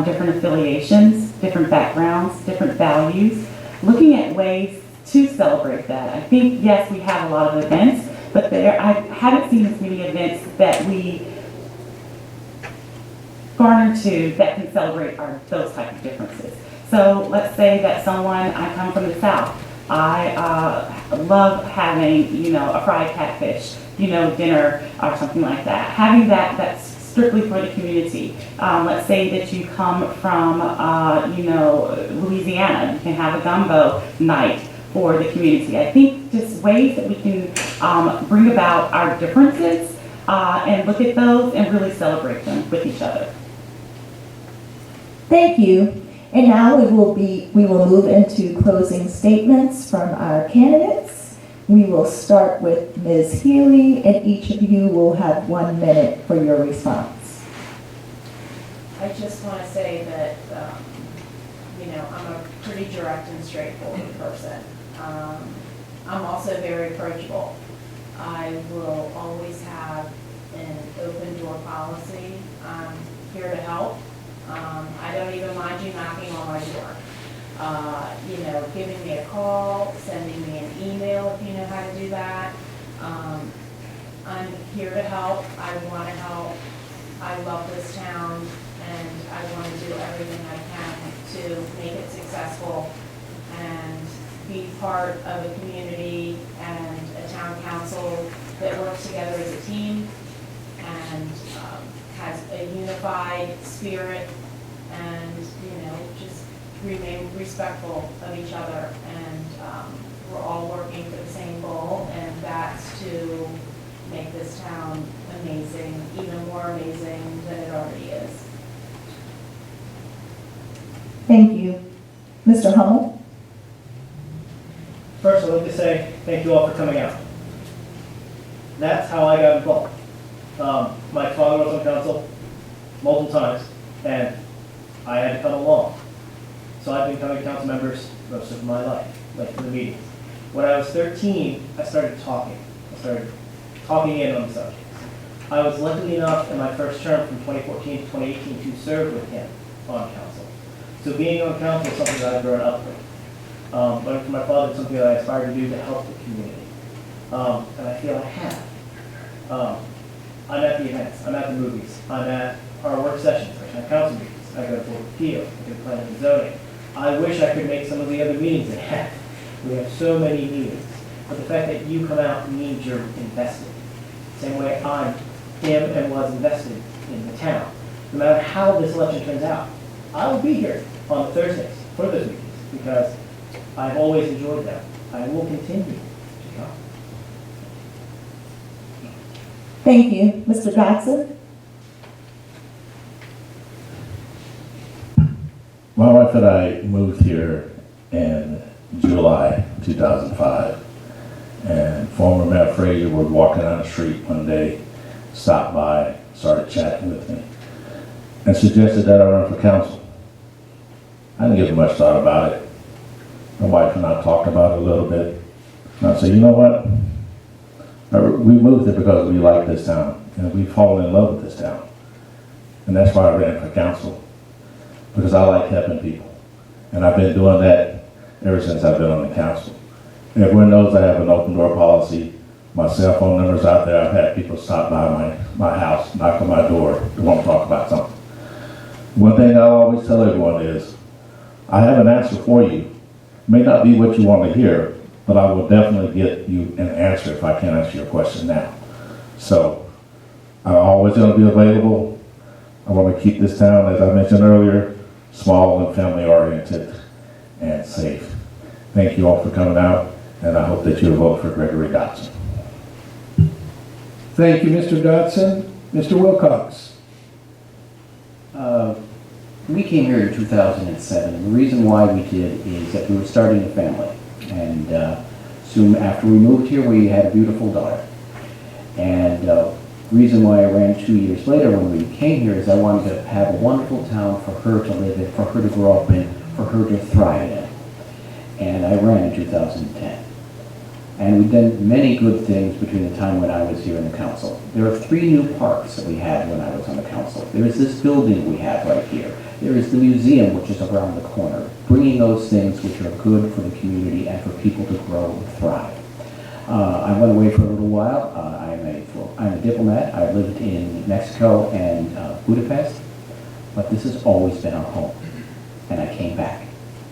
different affiliations, different backgrounds, different values, looking at ways to celebrate that. I think, yes, we have a lot of events, but I haven't seen as many events that we garner to that can celebrate those type of differences. So let's say that I come from the South. I love having, a fried catfish, dinner or something like that. Having that's strictly for the community. Let's say that you come from, Louisiana. You can have a gumbo night for the community. I think just ways that we can bring about our differences and look at those and really celebrate them with each other. Thank you. And now we will move into closing statements from our candidates. We will start with Ms. Healey, and each of you will have 1 minute for your response. I just want to say that, I'm a pretty direct and straightforward person. I'm also very approachable. I will always have an open door policy. I'm here to help. I don't even mind you knocking on my door. Giving me a call, sending me an email if you know how to do that. I'm here to help. I want to help. I love this town, and I want to do everything I can to make it successful and be part of a community and a town council that works together as a team and has a unified spirit and, just remain respectful of each other. And we're all working for the same goal, and that's to make this town amazing, even more amazing than it already is. Thank you. Mr. Hummel? First, I'd like to say thank you all for coming out. That's how I got involved. My father was on council multiple times, and I had to come along. So I've been coming to council members most of my life, like to the meetings. When I was 13, I started talking. I started talking in on the subjects. I was lucky enough in my first term from 2014 to 2018 to serve with him on council. So being on council is something that I've grown up with. Learning from my father is something that I aspire to do to help the community. And I feel I have. I'm at the events, I'm at the movies, I'm at our work sessions, our town council meetings, I go to Board of Appeals, I go to planning and zoning. I wish I could make some of the other meetings they have. We have so many meetings. But the fact that you come out means you're invested. Same way I am and was invested in the town. No matter how this election turns out, I will be here on Thursdays for those meetings because I've always enjoyed them. I will continue Thank you. Mr. Dotson? My wife and I moved here in July 2005, and former Mayor Frazier was walking down the street one day, stopped by, started chatting with me, and suggested that I run for council. I didn't give much thought about it. My wife and I talked about it a little bit, and I said, you know what? We moved here because we like this town, and we've fallen in love with this town. And that's why I ran for council, because I like helping people. And I've been doing that ever since I've been on the council. Everyone knows I have an open door policy. My cell phone number's out there. I've had people stop by my house, knock on my door, they want to talk about something. One thing I always tell everyone is, I have an answer for you. It may not be what you want to hear, but I will definitely get you an answer if I can't answer your question now. So, I'm always going to be available. I want to keep this town, as I mentioned earlier, small and family oriented and safe. Thank you all for coming out, and I hope that you'll vote for Gregory Dotson. Thank you, Mr. Dotson. Mr. Wilcox? We came here in 2007, and the reason why we did is that we were starting a family. And soon after we moved here, we had a beautiful daughter. And the reason why I ran 2 years later when we came here is I wanted to have a wonderful town for her to live in, for her to grow up in, for her to thrive in. And I ran in 2010. And we've done many good things between the time when I was here in the council. There are 3 new parks that we had when I was on the council. There is this building we have right here. There is the museum, which is around the corner, bringing those things which are good for the community and for people to grow and thrive. I went away for a little while. I'm a diplomat. I lived in Mexico and Budapest, but this has always been our home. And I came back.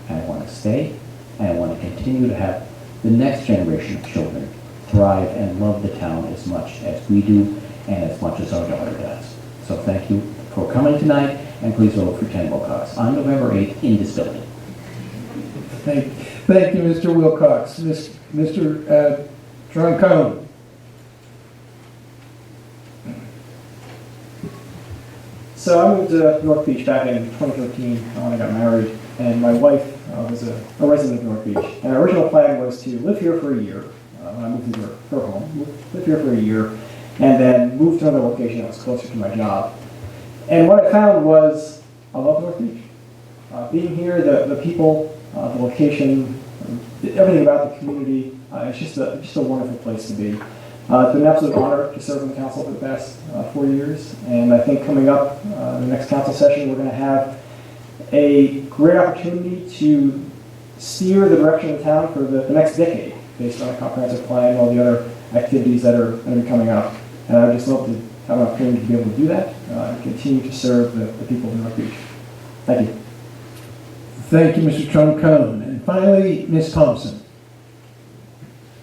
And I want to stay, and I want to continue to have the next generation of children thrive and love the town as much as we do and as much as our daughter does. So thank you for coming tonight, and please vote for Ken Wilcox on November 8th in this building. Thank you, Mr. Wilcox. Mr. Troncone? So I moved to North Beach back in 2013 when I got married, and my wife was a resident of North Beach. And our original plan was to live here for a year. When I moved into her home, live here for a year, and then move to another location that was closer to my job. And what I found was I love North Beach. Being here, the people, the location, everything about the community, it's just a wonderful place to be. It's been an absolute honor to serve on the council for the past 4 years, and I think coming up the next council session, we're going to have a great opportunity to steer the direction of the town for the next decade, based on a comprehensive plan and all the other activities that are going to be coming up. And I would just love to have an opportunity to be able to do that and continue to serve the people of North Beach. Thank you. Thank you, Mr. Troncone. And finally, Ms. Thompson.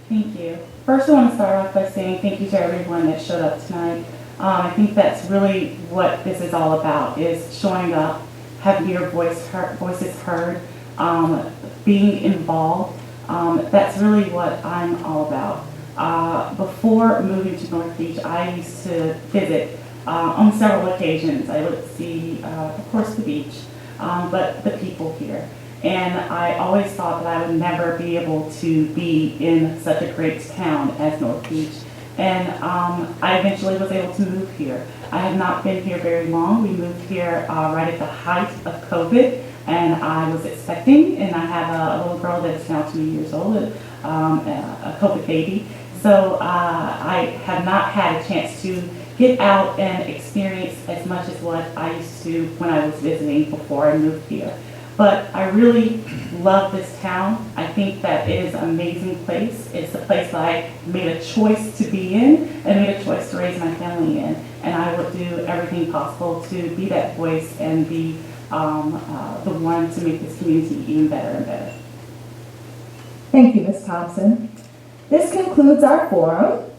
Thank you. First, I want to start off by saying thank you to everyone that showed up tonight. I think that's really what this is all about, is showing up, having your voices heard, being involved. That's really what I'm all about. Before moving to North Beach, I used to visit on several occasions. I would see, of course, the beach, but the people here. And I always thought that I would never be able to be in such a great town as North Beach. And I eventually was able to move here. I have not been here very long. We moved here right at the height of COVID, and I was expecting, and I have a little girl that's now 2 years old, a COVID baby. So I have not had a chance to get out and experience as much as what I used to when I was visiting before I moved here. But I really love this town. I think that it is an amazing place. It's a place that I made a choice to be in and made a choice to raise my family in. And I would do everything possible to be that voice and be the one to make this community even better and better. Thank you, Ms. Thompson. This concludes our forum.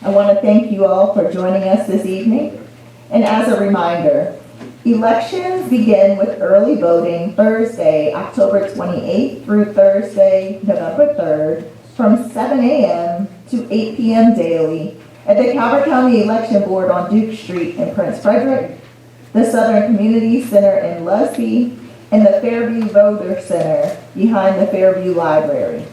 I want to thank you all for joining us this evening. And as a reminder, elections begin with early voting Thursday, October 28th through Thursday, November 3rd, from 7 a.m. to 8 p.m. daily at the Calvert County Election Board on Duke Street in Prince Frederick, the Southern Community Center in Lusby, and the Fairview Voter Center behind the Fairview Library.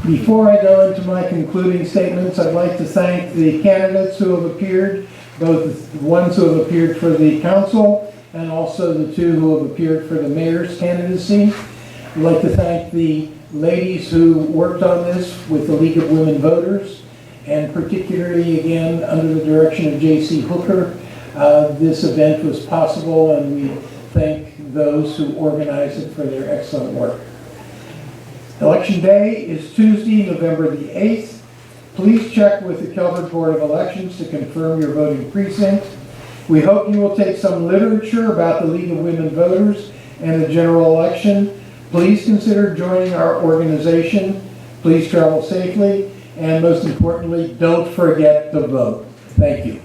Before I go into my concluding statements, I'd like to thank the candidates who have appeared, both the ones who have appeared for the council and also the two who have appeared for the mayor's candidacy. I'd like to thank the ladies who worked on this with the League of Women Voters, and particularly, again, under the direction of J.C. Hooker, this event was possible, and we thank those who organized it for their excellent work. Election day is Tuesday, November the 8th. Please check with the Calvert Board of Elections to confirm your voting precinct. We hope you will take some literature about the League of Women Voters and the general election. Please consider joining our organization. Please travel safely, and most importantly, don't forget to vote. Thank you.